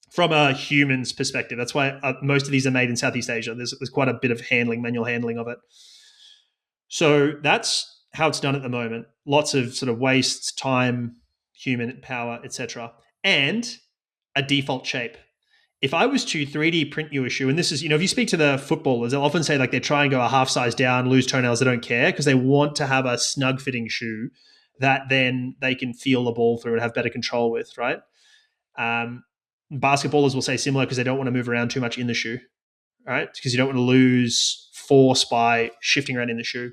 from a human's perspective. That's why most of these are made in Southeast Asia. There's quite a bit of manual handling of it. So that's how it's done at the moment. Lots of sort of waste, time, human power, etc., and a default shape. If I was to 3D print you a shoe, and this is, if you speak to the footballers, they'll often say like they try and go a half size down, lose toenails, they don't care because they want to have a snug fitting shoe that then they can feel the ball through and have better control with, right? Basketballers will say similar because they don't want to move around too much in the shoe, right? Because you don't want to lose force by shifting around in the shoe.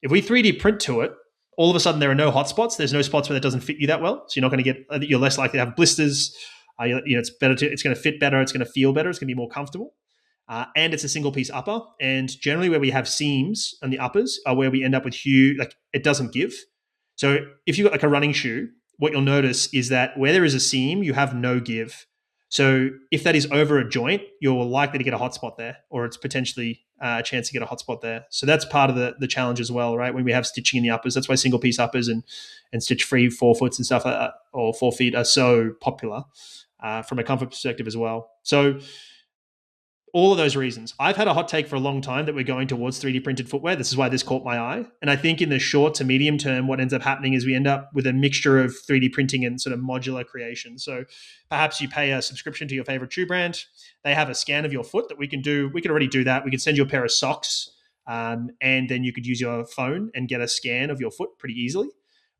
If we 3D print to it, all of a sudden there are no hot spots. There's no spots where that doesn't fit you that well. So you're not going to get, you're less likely to have blisters. It's going to fit better. It's going to feel better. It's going to be more comfortable. And it's a single piece upper. And generally where we have seams on the uppers are where we end up with it doesn't give. So if you've got like a running shoe, what you'll notice is that where there is a seam, you have no give. So if that is over a joint, you're likely to get a hot spot there, or it's potentially a chance to get a hot spot there. So that's part of the challenge as well, right? When we have stitching in the uppers, that's why single piece uppers and stitch-free forefoots and stuff or 4 feet are so popular from a comfort perspective as well. So all of those reasons. I've had a hot take for a long time that we're going towards 3D printed footwear. This is why this caught my eye. And I think in the short to medium term, what ends up happening is we end up with a mixture of 3D printing and sort of modular creation. So perhaps you pay a subscription to your favorite shoe brand. They have a scan of your foot that we can do. We can already do that. We can send you a pair of socks, and then you could use your phone and get a scan of your foot pretty easily.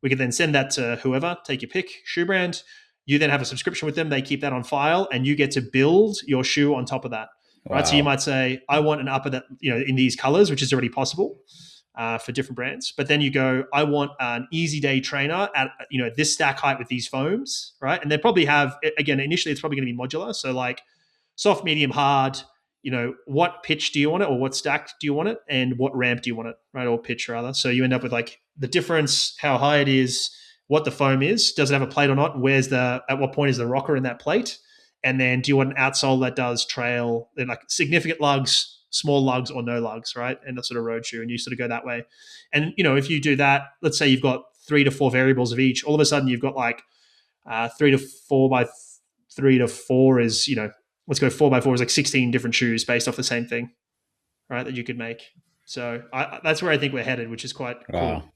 We could then send that to whoever, take your pick, shoe brand. You then have a subscription with them. They keep that on file, and you get to build your shoe on top of that. Wow. Right, so you might say, I want an upper that, in these colors, which is already possible for different brands. But then you go, I want an easy day trainer at, this stack height with these foams, right? And they probably have, again, initially it's probably going to be modular. So like soft, medium, hard, what pitch do you want it, or what stack do you want it, and what ramp do you want it, right? Or pitch rather. So you end up with like the difference, how high it is, what the foam is, does it have a plate or not, and at what point is the rocker in that plate? And then do you want an outsole that does trail, like significant lugs, small lugs, or no lugs, right? And a sort of road shoe, and you sort of go that way. And, if you do that, let's say you've got 3 to 4 variables of each, all of a sudden you've got like 3 to 4 by 3 to 4 is, let's go 4 by 4 is like 16 different shoes based off the same thing. right, that you could make. So that's where I think we're headed, which is quite Wow. cool.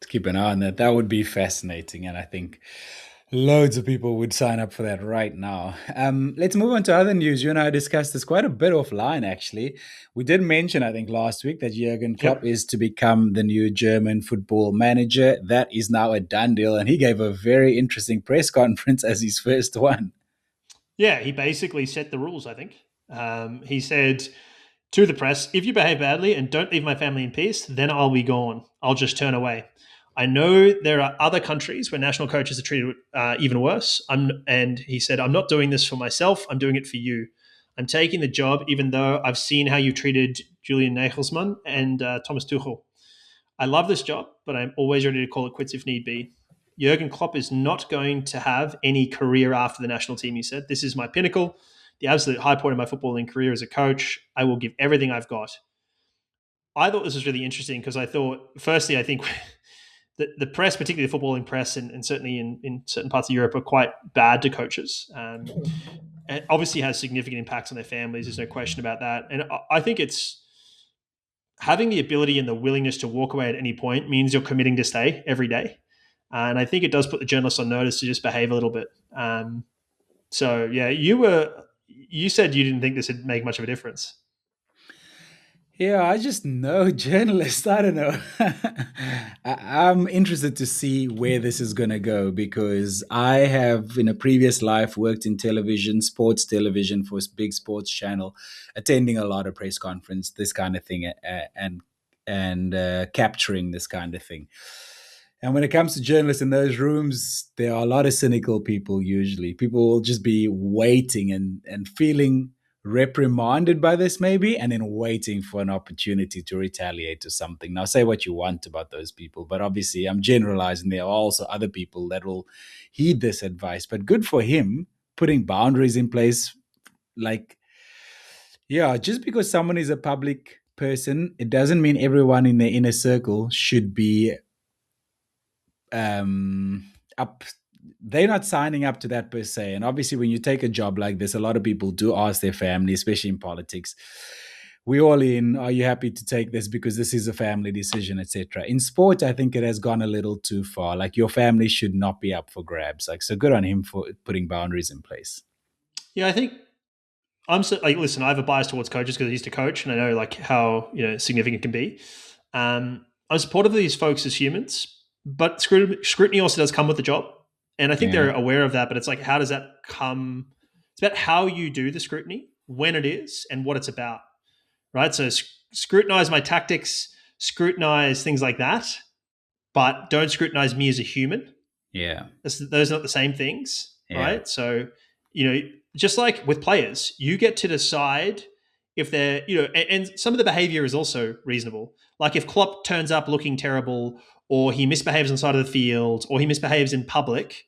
To keep an eye on that. That would be fascinating. And I think loads of people would sign up for that right now. Let's move on to other news. You and I discussed this quite a bit offline, actually. We did mention, I think, last week that Jurgen Klopp Yep. is to become the new German football manager. That is now a done deal. And he gave a very interesting press conference as his first one. Yeah, he basically set the rules, I think. He said to the press, if you behave badly and don't leave my family in peace, then I'll be gone. I'll just turn away. I know there are other countries where national coaches are treated even worse. And he said, I'm not doing this for myself. I'm doing it for you. I'm taking the job, even though I've seen how you treated Julian Nagelsmann and Thomas Tuchel. I love this job, but I'm always ready to call it quits if need be. Jurgen Klopp is not going to have any career after the national team, he said. This is my pinnacle, the absolute high point of my footballing career as a coach. I will give everything I've got. I thought this was really interesting because I thought, firstly, I think the press, particularly the footballing press, and certainly in certain parts of Europe, are quite bad to coaches. And obviously has significant impacts on their families. There's no question about that. And I think it's having the ability and the willingness to walk away at any point means you're committing to stay every day. And I think it does put the journalists on notice to just behave a little bit. So yeah, you said you didn't think this would make much of a difference. Yeah, I just know journalists. I don't know. I'm interested to see where this is going to go because I have, in a previous life, worked in television, sports television for a big sports channel, attending a lot of press conference, this kind of thing, and capturing this kind of thing. And when it comes to journalists in those rooms, there are a lot of cynical people usually. People will just be waiting and feeling reprimanded by this maybe and then waiting for an opportunity to retaliate or something. Now say what you want about those people, but obviously I'm generalizing. There are also other people that will heed this advice, but good for him putting boundaries in place. Like, yeah, just because someone is a public person, it doesn't mean everyone in their inner circle should be up. They're not signing up to that per se. And obviously when you take a job like this, a lot of people do ask their family, especially in politics, we all in, are you happy to take this because this is a family decision, etc. In sport, I think it has gone a little too far. Like your family should not be up for grabs. Like, so good on him for putting boundaries in place. Yeah, I think like, listen, I have a bias towards coaches because I used to coach and I know like how significant it can be. I'm supportive of these folks as humans, but scrutiny also does come with the job, and I think Yeah. they're aware of that. But it's like, how does that come? It's about how you do the scrutiny, when it is, and what it's about, right? So scrutinize my tactics, scrutinize things like that, but don't scrutinize me as a human. Yeah. Those are not the same things, Yeah. right? So, just like with players, you get to decide if they're, and some of the behavior is also reasonable. Like if Klopp turns up looking terrible, or he misbehaves on the side of the field, or he misbehaves in public,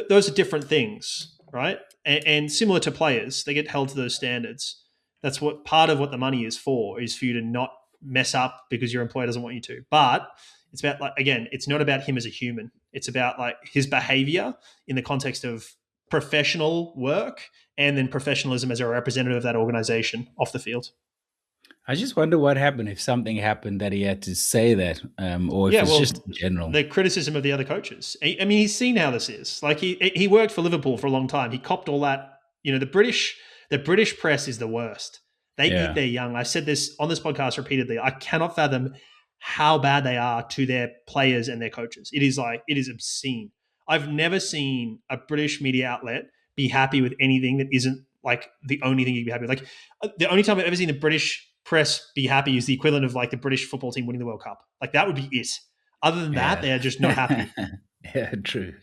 those are different things, right? And similar to players, they get held to those standards. That's what part of what the money is for you to not mess up because your employer doesn't want you to. But it's about, like, again, it's not about him as a human. It's about like his behavior in the context of professional work and then professionalism as a representative of that organization off the field. I just wonder what happened if something happened that he had to say that, or if Yeah, it's just well, in general. the criticism of the other coaches. I mean, he's seen how this is. Like he worked for Liverpool for a long time. He copped all that. The British press is the worst. They eat Yeah. their young. I've said this on this podcast repeatedly. I cannot fathom how bad they are to their players and their coaches. It is obscene. I've never seen a British media outlet be happy with anything that isn't like the only thing you can be happy with. Like the only time I've ever seen the British press be happy is the equivalent of like the British football team winning the World Cup. Like that would be it. Other than that, Yeah. they are just not happy. Yeah, true.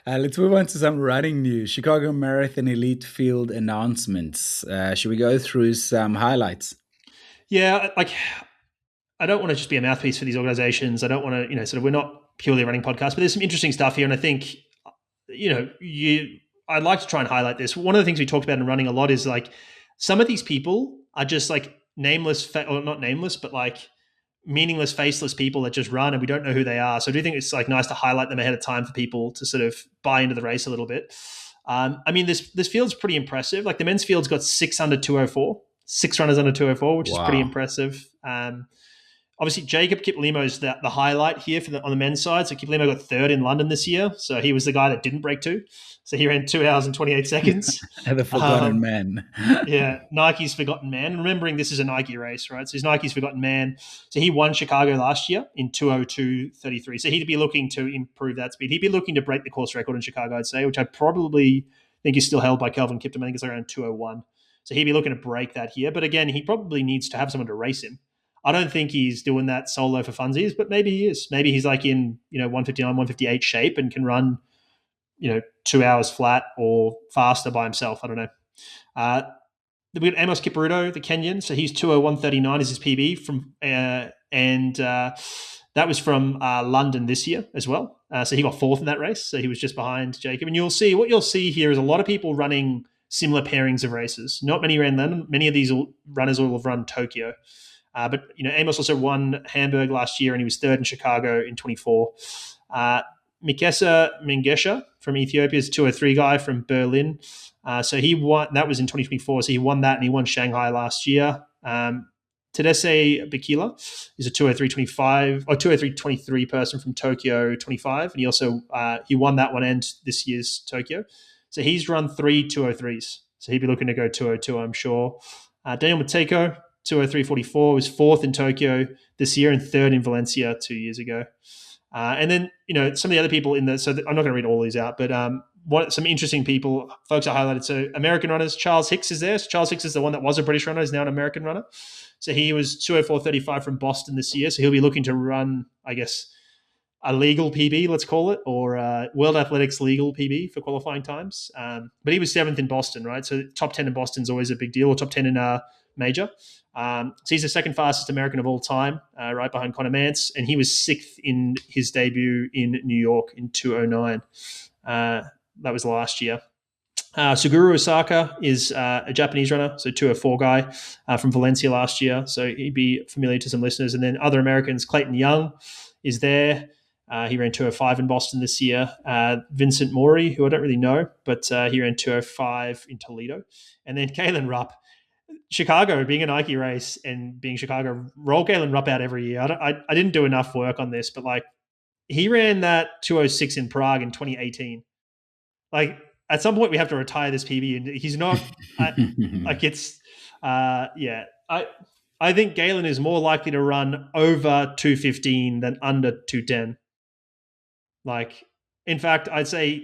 Let's move on to some running news. Chicago Marathon Elite Field announcements. Should we go through some highlights? Yeah, like I don't want to just be a mouthpiece for these organizations. I don't want to, sort of, we're not purely a running podcast, but there's some interesting stuff here. And I think, I'd like to try and highlight this. One of the things we talked about in running a lot is like some of these people are just like nameless, or not nameless, but like meaningless, faceless people that just run and we don't know who they are. So I do think it's like nice to highlight them ahead of time for people to sort of buy into the race a little bit. I mean, this field's pretty impressive. Like the men's field's got 6 under 204. 6 runners under 204, which is pretty Wow. impressive. Obviously, Jacob Kiplimo's the highlight here on the men's side. So Kiplimo got third in London this year. So he was the guy that didn't break 2. So he ran 2 hours and 28 seconds. The forgotten man. Yeah, Nike's forgotten man. Remembering this is a Nike race, right? So he's Nike's forgotten man. So he won Chicago last year in 2:02:33. So he'd be looking to improve that speed. He'd be looking to break the course record in Chicago, I'd say, which I probably think is still held by Kelvin Kiptum. I think it's around 2:01. So he'd be looking to break that here. But again, he probably needs to have someone to race him. I don't think he's doing that solo for funsies, but maybe he is. Maybe he's like in 159, 158 shape and can run 2 hours flat or faster by himself. I don't know. We've got Amos Kipruto, the Kenyan. So he's 2:01:39 is his PB from, and that was from London this year as well. So he got fourth in that race. So he was just behind Jacob. And what you'll see here is a lot of people running similar pairings of races. Not many ran London. Many of these runners will have run Tokyo. But Amos also won Hamburg last year, and he was third in Chicago in 24. Mikesa Mengesha from Ethiopia is a 2:03 guy from Berlin. So he won. That was in 2024. So he won that, and he won Shanghai last year. Tadesse Bakila is a 2:03:25 or 2:03:23 person from Tokyo 25, and he also he won that one and this year's Tokyo. So he's run 3 2:03s. So he'd be looking to go 2:02, I'm sure. Daniel Mateko, 2:03:44, was fourth in Tokyo this year and third in Valencia 2 years ago. And then, some of the other people I'm not going to read all these out, but some interesting folks are highlighted. So American runners, Charles Hicks is there. So Charles Hicks is the one that was a British runner, is now an American runner. So he was 2:04:35 from Boston this year. So he'll be looking to run, I guess, a legal PB, let's call it, or World Athletics legal PB for qualifying times. But he was 7th in Boston, right? So top 10 in Boston is always a big deal, or top 10 in a major. So he's the second fastest American of all time, right behind Conor Mantz, and he was 6th in his debut in New York in 2:09. That was last year. Suguru Osaka is a Japanese runner, so 2:04 guy from Valencia last year, so he'd be familiar to some listeners. And then other Americans, Clayton Young is there. He ran 2:05 in Boston this year. Vincent Maury, who I don't really know, but he ran 2:05 in Toledo. And then Galen Rupp. Chicago, being a Nike race and being Chicago, roll Galen Rupp out every year. I didn't do enough work on this, but he ran that 2:06 in Prague in 2018. At some point we have to retire this PB, and he's not I think Galen is more likely to run over 2:15 than under 2:10. In fact, I'd say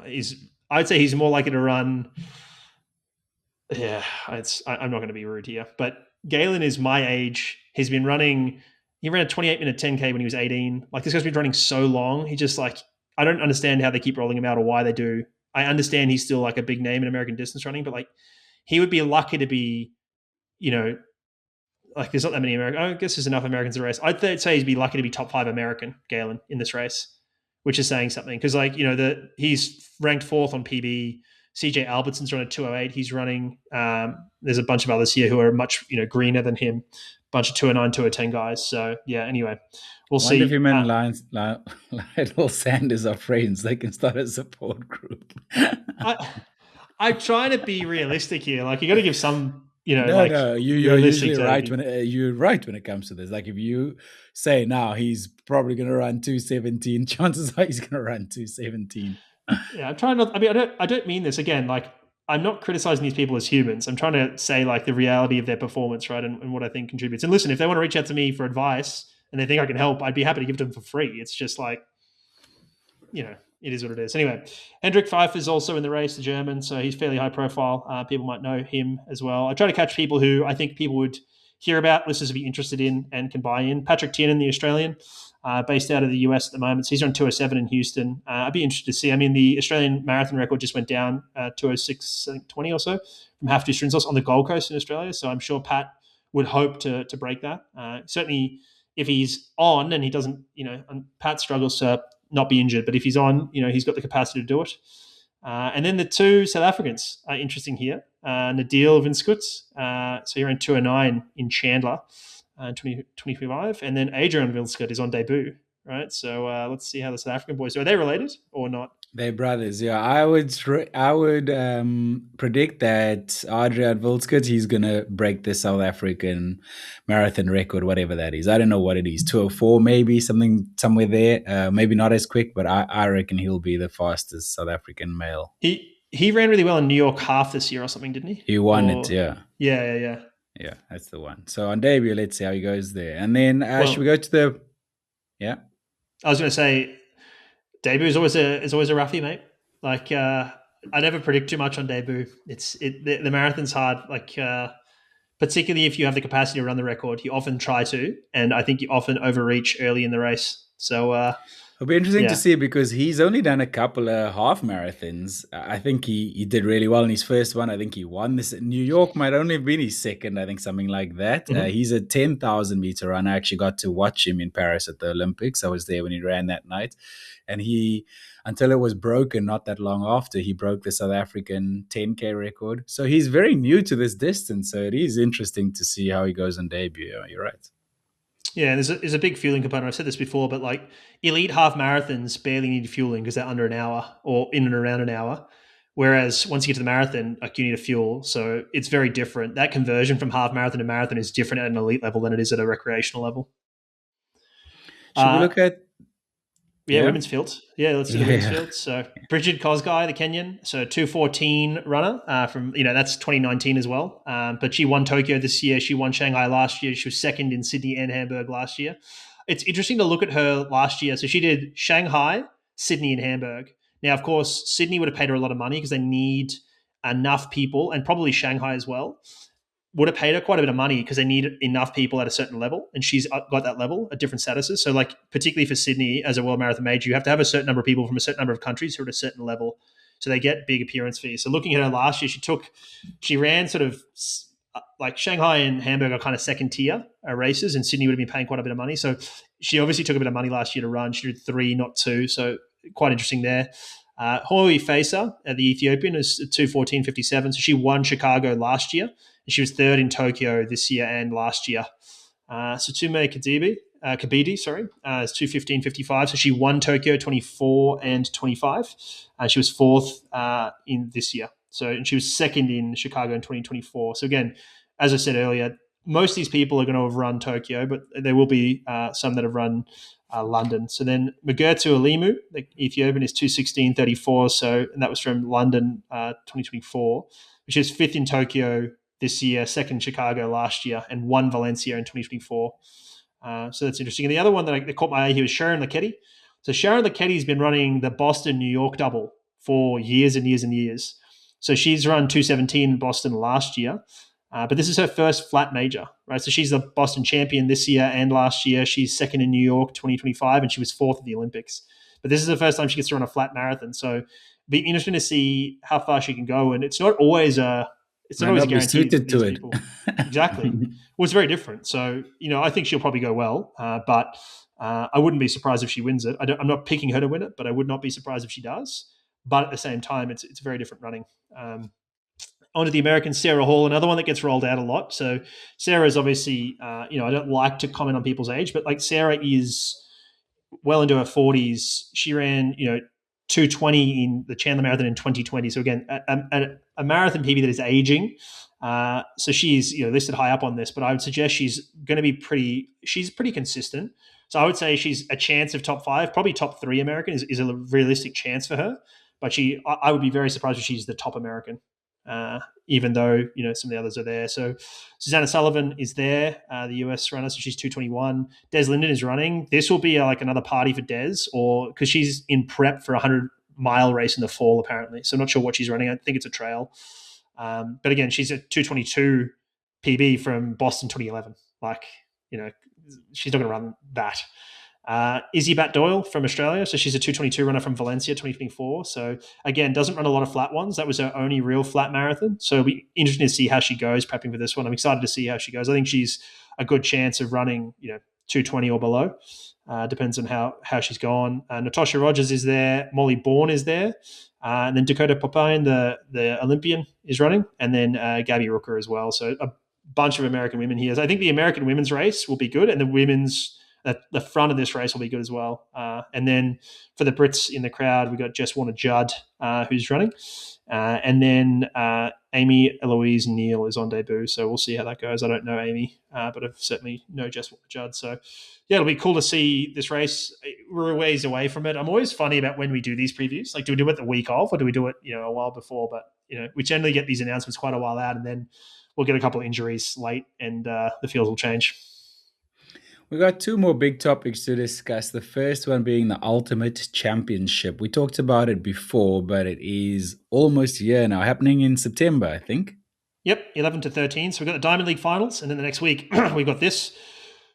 he's more likely to run. Yeah, I'm not going to be rude here, but Galen is my age. He's been running. He ran a 28-minute 10K when he was 18. This guy's been running so long. He just I don't understand how they keep rolling him out or why they do. I understand he's still a big name in American distance running, but he would be lucky to be, there's not that many Americans. I guess there's enough Americans in the race. I'd say he'd be lucky to be top 5 American, Galen, in this race, which is saying something because he's ranked 4th on PB. CJ Albertson's running 2:08. He's running. There's a bunch of others here who are much greener than him. Bunch of 2:09, 2:10 guys. So yeah. Anyway, we'll see. If him and Lionel Sanders are friends, they can start a support group. I'm trying to be realistic here. You got to give some. No, you're usually right you're right when it comes to this. If you say now he's probably going to run 2:17, chances are he's going to run 2:17. Yeah, I'm trying not. I don't mean this again. I'm not criticizing these people as humans. I'm trying to say the reality of their performance, right, and what I think contributes. And listen, if they want to reach out to me for advice and they think I can help, I'd be happy to give it to them for free. It's just it is what it is. Anyway, Hendrik Pfeiffer is also in the race, the German, so he's fairly high profile. People might know him as well. I try to catch people who I think people would hear about, listeners would be interested in and can buy in. Patrick Tiernan, the Australian, based out of the US at the moment. So he's on 2:07 in Houston. I'd be interested to see. The Australian marathon record just went down 2:06:20 or so from Half Distance on the Gold Coast in Australia. So I'm sure Pat would hope to break that. Certainly if he's on and he doesn't, and Pat struggles to not be injured, but if he's on, he's got the capacity to do it. And then the 2 South Africans are interesting here. Nadil Vinskut, so he ran 2:09 in Chandler, 2025, and then Adrian Vinskut is on debut. right? So let's see how the South African boys do. Are they related or not? They're brothers, yeah. I would predict that Adrian Vilskut, he's gonna break the South African marathon record, whatever that is. I don't know what it is, 204 maybe, something somewhere there. Maybe not as quick, but I reckon he'll be the fastest South African male. He ran really well in New York half this year or something, didn't he? He won it, Or yeah. yeah. Yeah, that's the one. So on debut, let's see how he goes there. And then should we Well, go to the yeah? I was going to say debut is always a roughie, mate. Like I never predict too much on debut. The marathon's hard. Like particularly if you have the capacity to run the record, you often try to, and I think you often overreach early in the race. So It'll be interesting to yeah. see because he's only done a couple of half marathons. I think he did really well in his first one. I think he won this. New York might only have been his second, I think, something like that. Mhm. He's a 10,000 meter runner. I actually got to watch him in Paris at the Olympics. I was there when he ran that night. And until it was broken not that long after, he broke the South African 10K record. So he's very new to this distance. So it is interesting to see how he goes on debut. Yeah, you're right. Yeah, there's a big fueling component. I've said this before, but like elite half marathons barely need fueling because they're under an hour or in and around an hour. Whereas once you get to the marathon, like you need a fuel. So it's very different. That conversion from half marathon to marathon is different at an elite level than it is at a recreational level. Should we Uh, look at, Yeah, yeah? women's field. Yeah, let's do the women's Yeah. field. So Bridget Kosgei, the Kenyan, so 214 runner from, that's 2019 as well. But she won Tokyo this year. She won Shanghai last year. She was second in Sydney and Hamburg last year. It's interesting to look at her last year. So she did Shanghai, Sydney, and Hamburg. Now, of course, Sydney would have paid her a lot of money because they need enough people, and probably Shanghai as well would have paid her quite a bit of money because they need enough people at a certain level, and she's got that level at different statuses. So, like particularly for Sydney as a world marathon major, you have to have a certain number of people from a certain number of countries who are at a certain level, so they get big appearance fees. So, looking at her last year, she ran sort of like Shanghai and Hamburg are kind of second tier races, and Sydney would have been paying quite a bit of money. So, she obviously took a bit of money last year to run. She did 3, not 2, so quite interesting there. Hoi Fesa, the Ethiopian, is 2:14:57. So she won Chicago last year. And she was third in Tokyo this year and last year. Sutume Kabidi, is 2:15:55. So she won Tokyo 24 and 25. She was fourth in this year. So, and she was second in Chicago in 2024. So again, as I said earlier, most of these people are going to have run Tokyo, but there will be some that have run London. So then Magertu Alimu, the Ethiopian, is 2:16:34. So, and that was from London 2024, which is fifth in Tokyo this year, second Chicago last year, and won Valencia in 2024. So that's interesting. And the other one that caught my eye here was Sharon Leketi. So Sharon Leketi's been running the Boston-New York double for years and years and years. So she's run 2:17 in Boston last year. But this is her first flat major, right? So she's the Boston champion this year and last year. She's second in New York 2025, and she was fourth at the Olympics. But this is the first time she gets to run a flat marathon. So it'd be interesting to see how far she can go. And it's not always a Might not be guarantee with suited to these it. people. Exactly. Well, it's very different. So, I think she'll probably go well, but I wouldn't be surprised if she wins it. I'm not picking her to win it, but I would not be surprised if she does. But at the same time, it's very different running. Onto the American, Sarah Hall, another one that gets rolled out a lot. So Sarah is obviously, I don't like to comment on people's age, but like Sarah is well into her 40s. She ran, 2:20 in the Chandler Marathon in 2020. So again, a marathon PB that is aging. So she's listed high up on this, but I would suggest she's going to be she's pretty consistent. So I would say she's a chance of top 5, probably top 3 American is a realistic chance for her. But I would be very surprised if she's the top American, even though some of the others are there. So Susanna Sullivan is there, the US runner, so she's 2:21. Des Linden is running. This will be like another party for Des, or because she's in prep for a 100-mile race in the fall apparently. So I'm not sure what she's running. I think it's a trail. But again, she's a 2:22 PB from Boston 2011. Like she's not going to run that. Izzy Bat Doyle from Australia. So she's a 2:22 runner from Valencia 2024. So again, doesn't run a lot of flat ones. That was her only real flat marathon. So it'll be interesting to see how she goes prepping for this one. I'm excited to see how she goes. I think she's a good chance of running, 2:20 or below. Depends on how she's gone. Natasha Rogers is there. Molly Bourne is there. And then Dakota Popine, the Olympian, is running. And then Gabby Rooker as well. So a bunch of American women here. So I think the American women's race will be good. And the women's the front of this race will be good as well. And then for the Brits in the crowd, we got Jess Warner-Judd, who's running. And then Amy Eloise Neal is on debut. So we'll see how that goes. I don't know Amy, but I certainly know Jess Warner-Judd. So yeah, it'll be cool to see this race. We're a ways away from it. I'm always funny about when we do these previews. Like, do we do it the week of, or do we do it, a while before? But, we generally get these announcements quite a while out, and then we'll get a couple of injuries late, and the field will change. We got two more big topics to discuss. The first one being the Ultimate Championship. We talked about it before, but it is almost here now, happening in September, I think. Yep, 11 to 13. So we've got the Diamond League finals, and then the next week we've got this.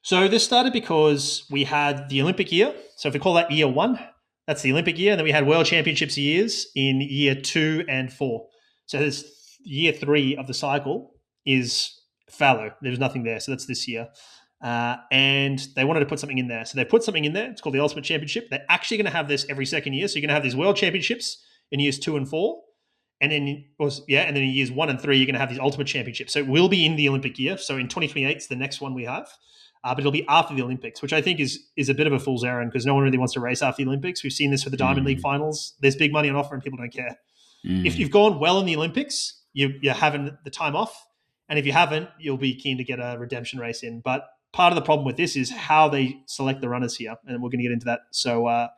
So this started because we had the Olympic year. So if we call that year 1, that's the Olympic year. And then we had World Championships years in year 2 and 4. So there's year 3 of the cycle is fallow. There's nothing there. So that's this year. And they wanted to put something in there. So they put something in there. It's called the Ultimate Championship. They're actually going to have this every second year. So you're going to have these World Championships in years 2 and 4. And then, and then in years 1 and 3, you're going to have these Ultimate Championships. So it will be in the Olympic year. So in 2028 is the next one we have. But it'll be after the Olympics, which I think is a bit of a fool's errand because no one really wants to race after the Olympics. We've seen this for the Diamond League finals. There's big money on offer and people don't care. If you've gone well in the Olympics, you're having the time off. And if you haven't, you'll be keen to get a redemption race in. But part of the problem with this is how they select the runners here. And we're going to get into that. So,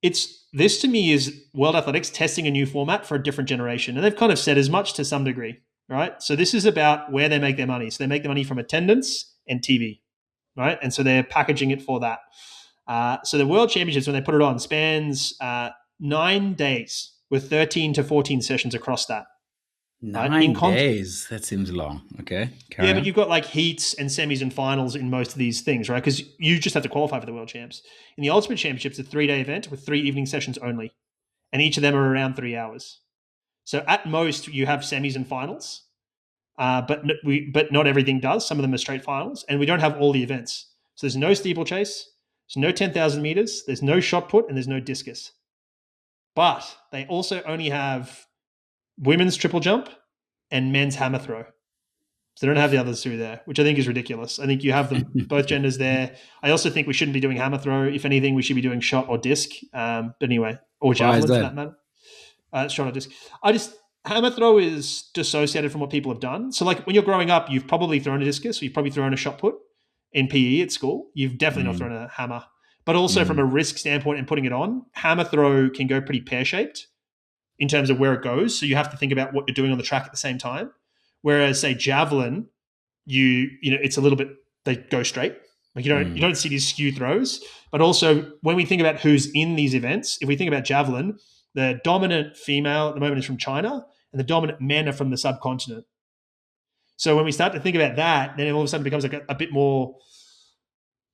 this to me is World Athletics testing a new format for a different generation. And they've kind of said as much to some degree, right? So this is about where they make their money. So they make the money from attendance and TV, right? And so they're packaging it for that. So the World Championships, when they put it on, spans 9 days with 13 to 14 sessions across that. 9 days? That seems long. Okay. Yeah, but you've got like heats and semis and finals in most of these things, right? Because you just have to qualify for the World Champs. In the Ultimate Championships, it's a 3-day event with 3 evening sessions only. And each of them are around 3 hours. So at most, you have semis and finals. But not everything does. Some of them are straight finals, and we don't have all the events. So there's no steeplechase, there's no 10,000 meters, there's no shot put, and there's no discus. But they also only have women's triple jump and men's hammer throw. So they don't have the others two there, which I think is ridiculous. I think you have them both genders there. I also think we shouldn't be doing hammer throw. If anything, we should be doing shot or disc. But anyway, or javelin for that matter. Shot or disc. Hammer throw is dissociated from what people have done. So like when you're growing up, you've probably thrown a discus, or you've probably thrown a shot put in PE at school. You've definitely not thrown a hammer. But also from a risk standpoint and putting it on, hammer throw can go pretty pear-shaped in terms of where it goes. So you have to think about what you're doing on the track at the same time. Whereas say javelin, it's a little bit, they go straight. Like you don't see these skew throws. But also when we think about who's in these events, if we think about javelin, the dominant female at the moment is from China, and the dominant men are from the subcontinent. So when we start to think about that, then it all of a sudden becomes like a bit more,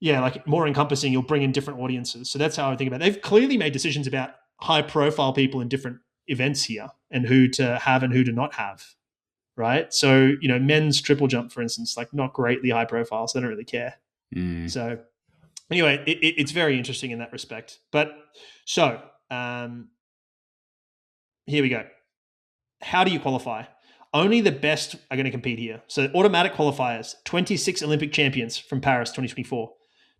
like more encompassing. You'll bring in different audiences. So that's how I think about it. They've clearly made decisions about high-profile people in different events here and who to have and who to not have, right? So, men's triple jump, for instance, like not greatly high-profile, so they don't really care. So anyway, it's very interesting in that respect. But so here we go. How do you qualify? Only the best are going to compete here. So automatic qualifiers, 26 Olympic champions from Paris 2024,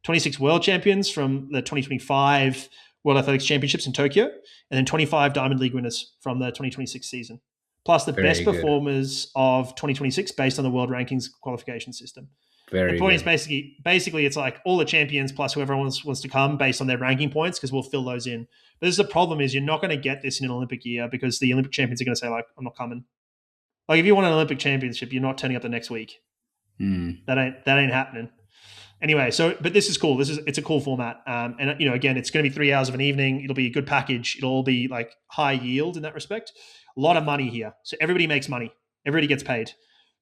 26 world champions from the 2025 World Athletics Championships in Tokyo, and then 25 Diamond League winners from the 2026 season, plus the best performers of 2026 based on the world rankings qualification system. The point is basically it's like all the champions plus whoever wants to come based on their ranking points, because we'll fill those in. But this is the problem is you're not going to get this in an Olympic year because the Olympic champions are going to say like, I'm not coming. Like if you want an Olympic championship, you're not turning up the next week. That ain't happening. Anyway, but this is cool. It's a cool format. And again, it's going to be 3 hours of an evening. It'll be a good package. It'll all be like high yield in that respect. A lot of money here. So everybody makes money. Everybody gets paid.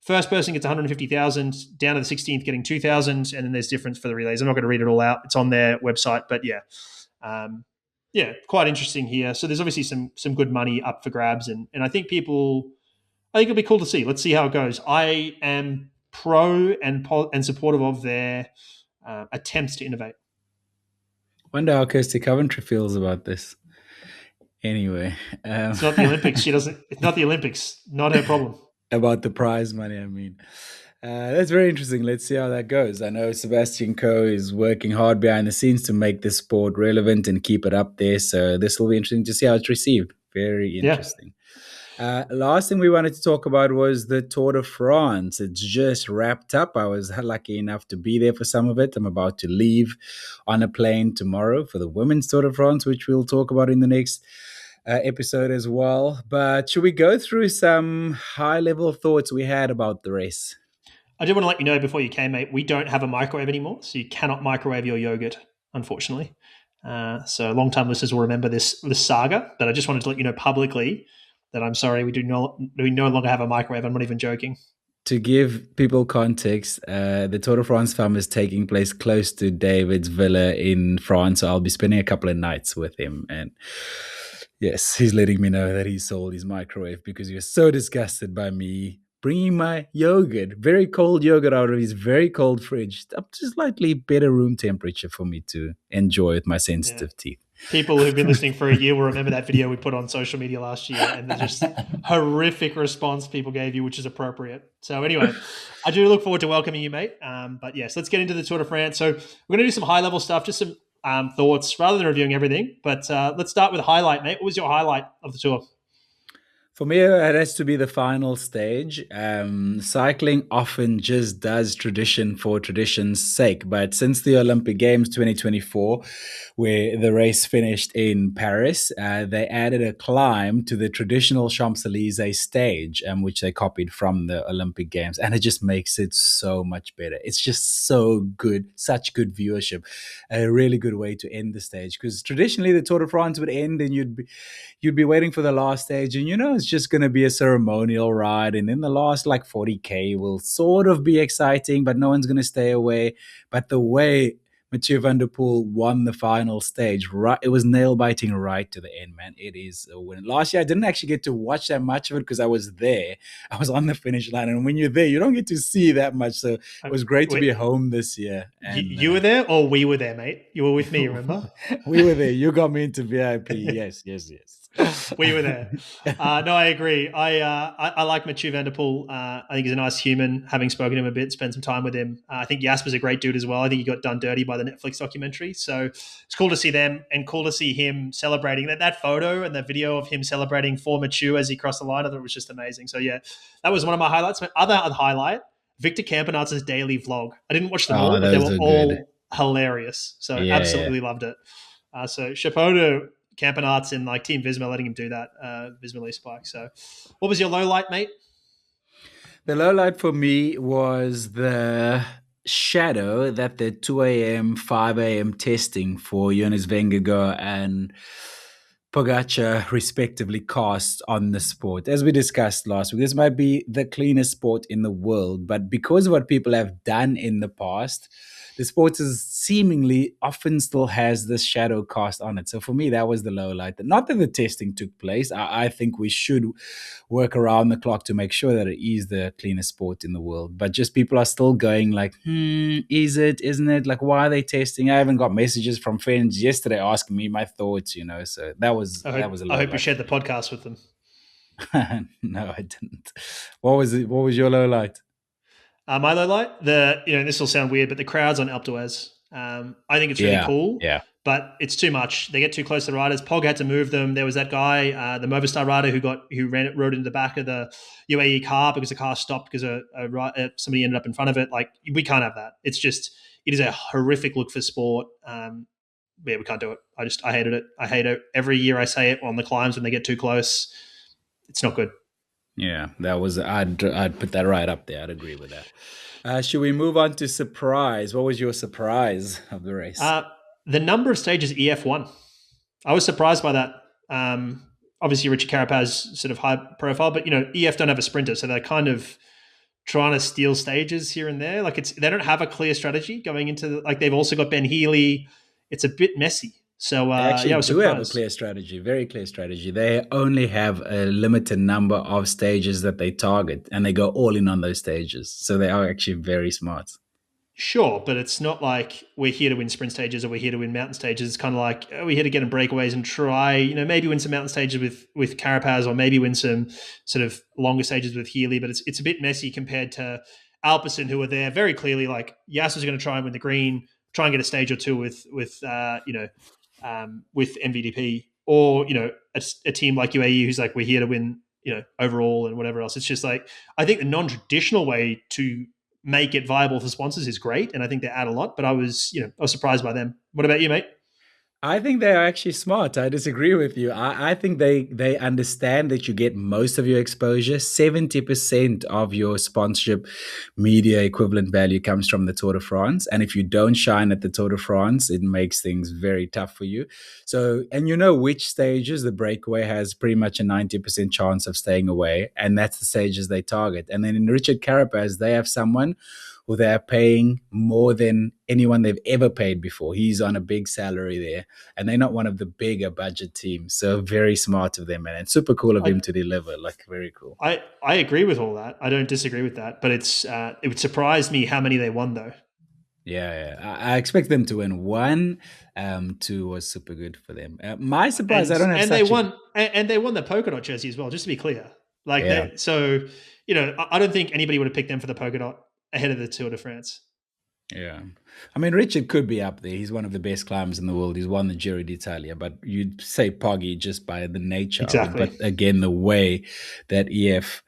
First person gets 150,000, down to the 16th getting 2,000, and then there's difference for the relays. I'm not going to read it all out. It's on their website, but quite interesting here. So there's obviously some good money up for grabs, and I think it'll be cool to see. Let's see how it goes. I am pro and supportive of their attempts to innovate. Wonder how Kirsty Coventry feels about this. Anyway, it's not the Olympics. It's not the Olympics. Not her problem. About the prize money, I mean. That's very interesting. Let's see how that goes. I know Sebastian Coe is working hard behind the scenes to make the sport relevant and keep it up there. So this will be interesting to see how it's received. Very Yeah. interesting. Last thing we wanted to talk about was the Tour de France. It's just wrapped up. I was lucky enough to be there for some of it. I'm about to leave on a plane tomorrow for the Women's Tour de France, which we'll talk about in the next episode as well. But should we go through some high level thoughts we had about the race? I did want to let you know before you came, mate, we don't have a microwave anymore, so you cannot microwave your yogurt, unfortunately. So long-time listeners will remember this saga, but I just wanted to let you know publicly that I'm sorry, we no longer have a microwave. I'm not even joking. To give people context, the Tour de France farm is taking place close to David's villa in France. So I'll be spending a couple of nights with him. And yes, he's letting me know that he sold his microwave because he was so disgusted by me bringing my yogurt, very cold yogurt, out of his very cold fridge up to slightly better room temperature for me to enjoy with my Yeah. sensitive teeth. People who've been listening for a year will remember that video we put on social media last year and the just horrific response people gave you, which is appropriate. So anyway, I do look forward to welcoming you, mate. But yes, let's get into the Tour de France. So we're going to do some high-level stuff, just some thoughts rather than reviewing everything. But let's start with a highlight, mate. What was your highlight of the Tour? For me, it has to be the final stage. Cycling often just does tradition for tradition's sake. But since the Olympic Games 2024, where the race finished in Paris, they added a climb to the traditional Champs-Élysées stage, which they copied from the Olympic Games. And it just makes it so much better. It's just so good, such good viewership. A really good way to end the stage. Because traditionally, the Tour de France would end and you'd be waiting for the last stage, and it's just going to be a ceremonial ride, and then the last like 40k will sort of be exciting, but no one's going to stay away. But the way Mathieu van der Poel won the final stage, right, it was nail biting right to the end, man. It is a win. Last year I didn't actually get to watch that much of it because I was there. I was on the finish line, and when you're there, you don't get to see that much. So it was great to be home this year. And You were there, or we were there, mate? You were with me, remember? we were there. You got me into VIP. Yes, yes, yes. We were there. No, I agree. I like Mathieu van der Poel. I think he's a nice human. Having spoken to him a bit, spent some time with him. I think Jasper's a great dude as well. I think he got done dirty by the Netflix documentary. So it's cool to see them and cool to see him celebrating that photo and the video of him celebrating for Mathieu as he crossed the line. I thought it was just amazing. So yeah, that was one of my highlights. My other highlight, Victor Campenaerts's daily vlog. I didn't watch them all, but they those were are all good. hilarious. So Yeah, absolutely loved it. So chapeau to Campenaerts and like Team Visma letting him do that, Visma Lease Bike. So what was your low light, mate? the low light for me was the shadow that the 2 a.m., 5 a.m. testing for Jonas Vingegaard and Pogacar respectively cast on the sport. As we discussed last week, this might be the cleanest sport in the world, but because of what people have done in the past, the sport is seemingly often still has this shadow cast on it. So for me, that was the low light. Not that the testing took place. I think we should work around the clock to make sure that it is the cleanest sport in the world. But just people are still going like, is it? Isn't it? Like, why are they testing? I haven't got messages from friends yesterday asking me my thoughts, So that was I a hope, low I hope you light. shared the podcast with them. No, I didn't. What was it? What was your low light? My low light, this will sound weird, but the crowds on Alpe d'Huez. I think it's really Yeah, cool, yeah. but it's too much. They get too close to the riders. Pog had to move them. There was that guy, the Movistar rider rode into the back of the UAE car because the car stopped because somebody ended up in front of it. Like, we can't have that. It is a horrific look for sport. We can't do it. I hated it. I hate it. Every year I say it on the climbs when they get too close. It's not good. Yeah, that was I'd put that right up there. I'd agree with that. Should we move on to surprise? What was your surprise of the race? The number of stages EF won. I was surprised by that. Obviously, Richie Carapaz sort of high profile, but EF don't have a sprinter, so they're kind of trying to steal stages here and there. Like, they don't have a clear strategy going into they've also got Ben Healy. It's a bit messy. So They actually I was do have a surprised. clear strategy, very clear strategy. They only have a limited number of stages that they target, and they go all in on those stages. So they are actually very smart. Sure, but it's not like we're here to win sprint stages or we're here to win mountain stages. It's kind of like, we're here to get in breakaways and try, maybe win some mountain stages with Carapaz, or maybe win some sort of longer stages with Healy. But it's a bit messy compared to Alpecin, who were there very clearly, like Yas was going to try and win the green, try and get a stage or two with MVDP, or a team like UAE who's like, we're here to win, overall and whatever else. It's just like, I think the non-traditional way to make it viable for sponsors is great, and I think they add a lot. But I was surprised by them. What about you, mate? I think they are actually smart. I disagree with you. I think they understand that you get most of your exposure. 70% of your sponsorship media equivalent value comes from the Tour de France. And if you don't shine at the Tour de France, it makes things very tough for you. So, and you know which stages the breakaway has pretty much a 90% chance of staying away. And that's the stages they target. And then in Richard Carapaz, they have someone who they're paying more than anyone they've ever paid before. He's on a big salary there, and they're not one of the bigger budget teams. So very smart of them, man, and super cool of him I, to deliver. Like very cool. I agree with all that. I don't disagree with that, but it would surprise me how many they won though. Yeah, yeah. I expect them to win one. Two was super good for them. My surprise, and I don't have and they such a won and they won the polka dot jersey as well. Just to be clear, like yeah. I don't think anybody would have picked them for the polka dot ahead of the Tour de France. Yeah. I mean, Richard could be up there. He's one of the best climbers in the world. He's won the Giro d'Italia, but you'd say Poggy just by the nature of it. Exactly. But again, the way that EF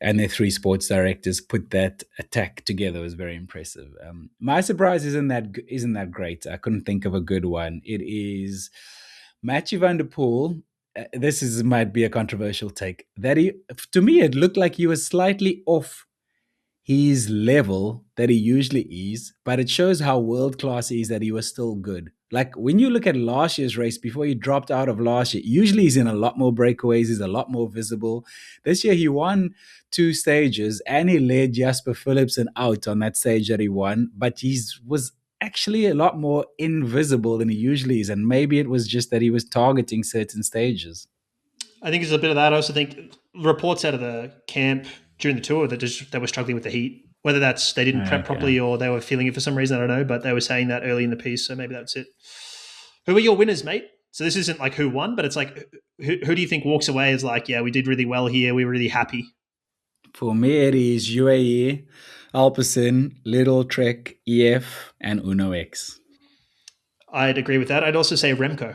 and their three sports directors put that attack together was very impressive. My surprise isn't that great. I couldn't think of a good one. It is Mathieu van der Poel. Might be a controversial take. To me, it looked like he was slightly off his level that he usually is, but it shows how world class he is that he was still good. Like when you look at last year's race before he dropped out of last year, usually he's in a lot more breakaways, he's a lot more visible. This year he won two stages and he led Jasper Philipsen out on that stage that he won, but he was actually a lot more invisible than he usually is. And maybe it was just that he was targeting certain stages. I think there's a bit of that. I also think reports out of the camp during the tour that they were struggling with the heat. Whether that's they didn't prep Okay. properly or they were feeling it for some reason, I don't know. But they were saying that early in the piece, so maybe that's it. Who are your winners, mate? So this isn't like who won, but it's like who do you think walks away as like, yeah, we did really well here, we were really happy. For me, it is UAE, Alpecin, Little Trek, EF, and Uno X. I'd agree with that. I'd also say Remco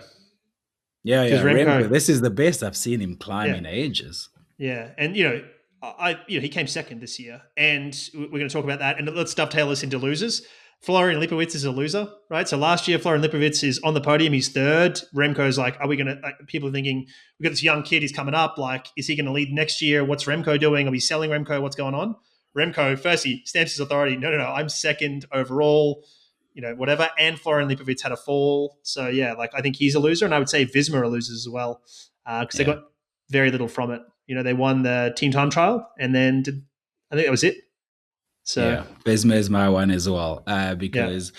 Yeah, because yeah, Remco. Remco, This is the best I've seen him climb yeah, in ages. yeah, and he came second this year, and we're going to talk about that. And let's dovetail this into losers. Florian Lipowitz is a loser, right? So last year, Florian Lipowitz is on the podium. He's third. Remco's like, are we going to, like, people are thinking, we've got this young kid, he's coming up. Like, is he going to lead next year? What's Remco doing? Are we selling Remco? What's going on? Remco, first, he stamps his authority. No, I'm second overall, whatever. And Florian Lipowitz had a fall. So, yeah, like, I think he's a loser. And I would say Visma are losers as well because they Yeah. got very little from it. They won the team time trial and then I think that was it. So, Yeah, Besma is my one as well yeah. because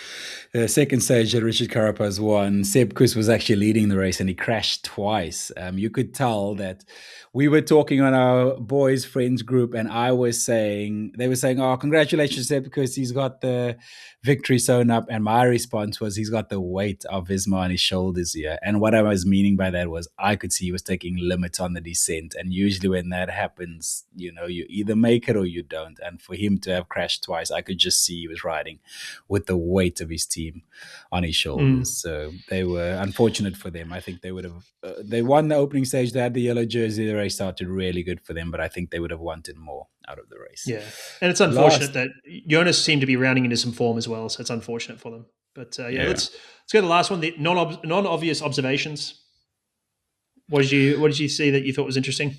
the second stage that Richard Carapaz won, Seb Kuss was actually leading the race and he crashed twice. You could tell that we were talking on our boys' friends group and they were saying, oh, congratulations, Seb, because he's got the victory sewn up. And my response was, he's got the weight of Visma on his shoulders here. And what I was meaning by that was I could see he was taking limits on the descent. And usually when that happens, you either make it or you don't. And for him to have crashed twice, I could just see he was riding with the weight of his team on his shoulders. So they were unfortunate for them. I think they would have, they won the opening stage. They had the yellow jersey. The race started really good for them, but I think they would have wanted more out of the race. Yeah. And it's unfortunate that Jonas seemed to be rounding into some form as well. So it's unfortunate for them. But let's go to the last one, the non-obvious observations. What did you see that you thought was interesting?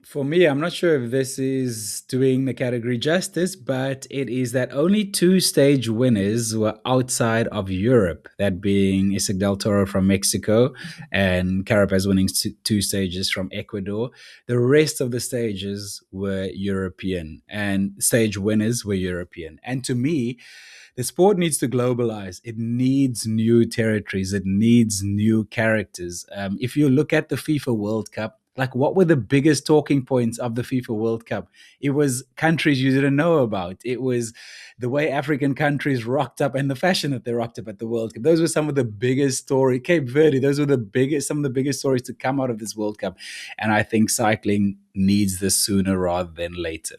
For me, I'm not sure if this is doing the category justice, but it is that only two stage winners were outside of Europe, that being Isaac Del Toro from Mexico and Carapaz winning two stages from Ecuador. The rest of the stages were European and stage winners were European. And to me, the sport needs to globalize. It needs new territories. It needs new characters. If you look at the FIFA World Cup, like what were the biggest talking points of the FIFA World Cup? It was countries you didn't know about. It was the way African countries rocked up and the fashion that they rocked up at the World Cup. Those were some of the biggest stories. Cape Verde, those were some of the biggest stories to come out of this World Cup. And I think cycling needs this sooner rather than later.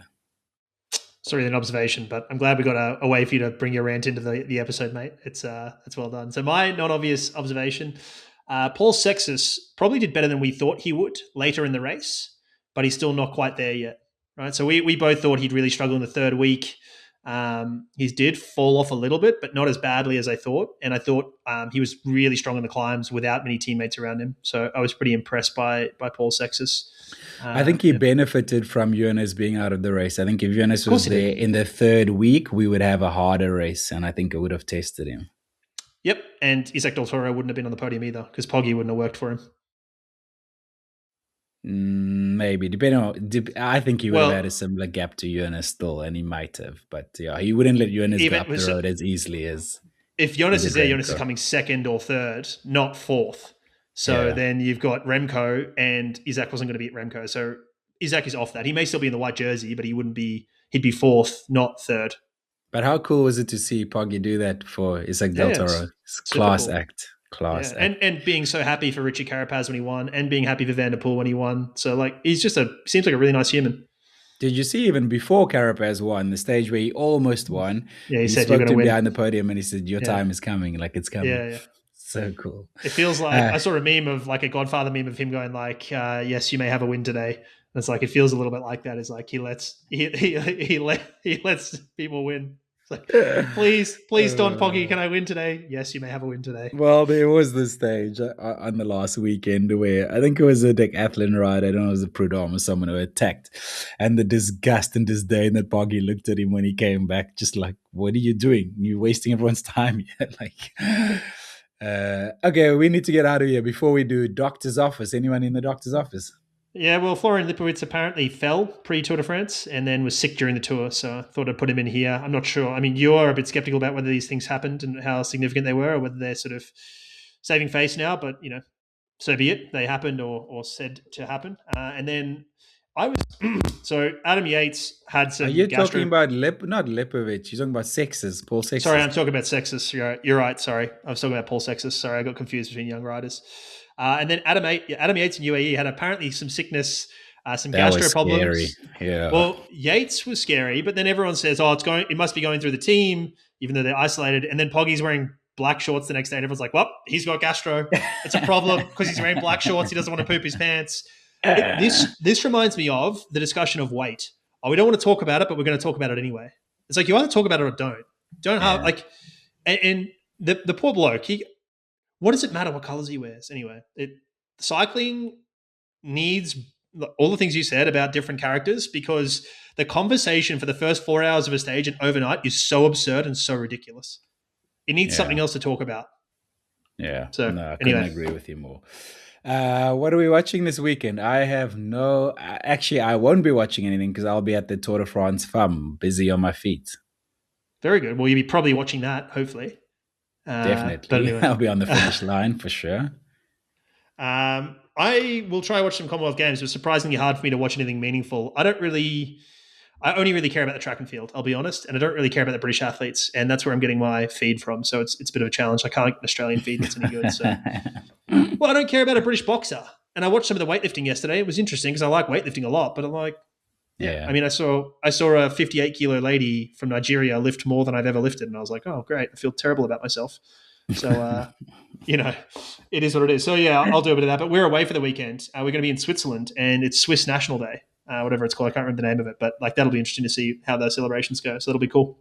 Sorry, an observation, but I'm glad we got a way for you to bring your rant into the episode, mate. It's well done. So my non-obvious observation, Paul Seixas probably did better than we thought he would later in the race, but he's still not quite there yet, right? So we both thought he'd really struggle in the third week. He did fall off a little bit, but not as badly as I thought. And I thought he was really strong in the climbs without many teammates around him. So I was pretty impressed by Paul Seixas. I think he benefited from Jonas being out of the race. I think if Jonas was there in the third week, we would have a harder race, and I think it would have tested him. Yep, and Isaac Del Toro wouldn't have been on the podium either because Poggy wouldn't have worked for him. Maybe, depending on. I think he would have had a similar gap to Jonas still, and he might have. But yeah, he wouldn't let Jonas go up the road as easily as. If Jonas is there, Jonas is coming second or third, not fourth. So then you've got Remco, and Isaac wasn't going to be at Remco. So Isaac is off that. He may still be in the white jersey, but he wouldn't be. He'd be fourth, not third. But how cool was it to see Poggy do that for Isaac Del Toro? Class cool. Act. Class act. And being so happy for Richie Carapaz when he won, and being happy for Van der Poel when he won. So like he's just seems like a really nice human. Did you see even before Carapaz won, the stage where he almost won? Yeah, he said spoke to him behind the podium and he said, "Your time is coming, like it's coming." Yeah. So cool. It feels like I saw a meme of like a Godfather meme of him going like, "Yes, you may have a win today." And it's like it feels a little bit like that. It's like he lets people win. It's like, please, Don Poggy, can I win today? Yes, you may have a win today. Well, there was this stage on the last weekend where I think it was a decathlon rider, I don't know, it was a Prudhomme or someone who attacked, and the disgust and disdain that Poggy looked at him when he came back, just like, what are you doing? You're wasting everyone's time here. Okay, we need to get out of here. Before we do, doctor's office. Anyone in the doctor's office? Yeah, well, Florian Lipowitz apparently fell pre-Tour de France and then was sick during the tour, so I thought I'd put him in here. I'm not sure. I mean, you're a bit skeptical about whether these things happened and how significant they were, or whether they're sort of saving face now, but, so be it. They happened or said to happen. And then I was... so Adam Yates had some... Are you talking about not Lipowitz, you're talking about Seixas, Paul Seixas. Sorry, I'm talking about Seixas. You're right, sorry. I was talking about Paul Seixas. Sorry, I got confused between young riders. And then Adam Yates in UAE had apparently some sickness, some gastro problems. Scary. Yeah. Well, Yates was scary, but then everyone says, it must be going through the team, even though they're isolated. And then Poggy's wearing black shorts the next day, and everyone's like, well, he's got gastro. It's a problem because he's wearing black shorts. He doesn't want to poop his pants. This reminds me of the discussion of weight. Oh, we don't want to talk about it, but we're going to talk about it anyway. It's like you either talk about it or don't. Don't have and the poor bloke, what does it matter what colors he wears anyway? Cycling needs all the things you said about different characters, because the conversation for the first 4 hours of a stage and overnight is so absurd and so ridiculous. It needs something else to talk about. Yeah. So no, I couldn't agree with you more. What are we watching this weekend? Actually, I won't be watching anything because I'll be at the Tour de France FAM, busy on my feet. Very good. Well, you'll be probably watching that, hopefully. Definitely. But anyway. I'll be on the finish line for sure. I will try to watch some Commonwealth Games. It was surprisingly hard for me to watch anything meaningful. I only really care about the track and field, I'll be honest, and I don't really care about the British athletes, and that's where I'm getting my feed from. So it's a bit of a challenge. I can't get an Australian feed that's any good. So, well, I don't care about a British boxer, and I watched some of the weightlifting yesterday. It was interesting because I like weightlifting a lot, but I'm like, I mean, I saw a 58 kilo lady from Nigeria lift more than I've ever lifted, and I was like, oh, great, I feel terrible about myself. So, it is what it is. So, yeah, I'll do a bit of that. But we're away for the weekend. We're going to be in Switzerland, and it's Swiss National Day, whatever it's called. I can't remember the name of it, but that'll be interesting to see how those celebrations go. So that'll be cool.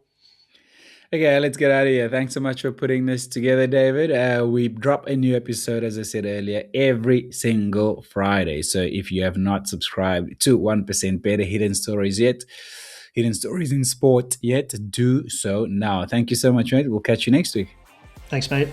Okay, let's get out of here. Thanks so much for putting this together, David. We drop a new episode, as I said earlier, every single Friday. So if you have not subscribed to 1% Better Hidden Stories in Sport yet, do so now. Thank you so much, mate. We'll catch you next week. Thanks, mate.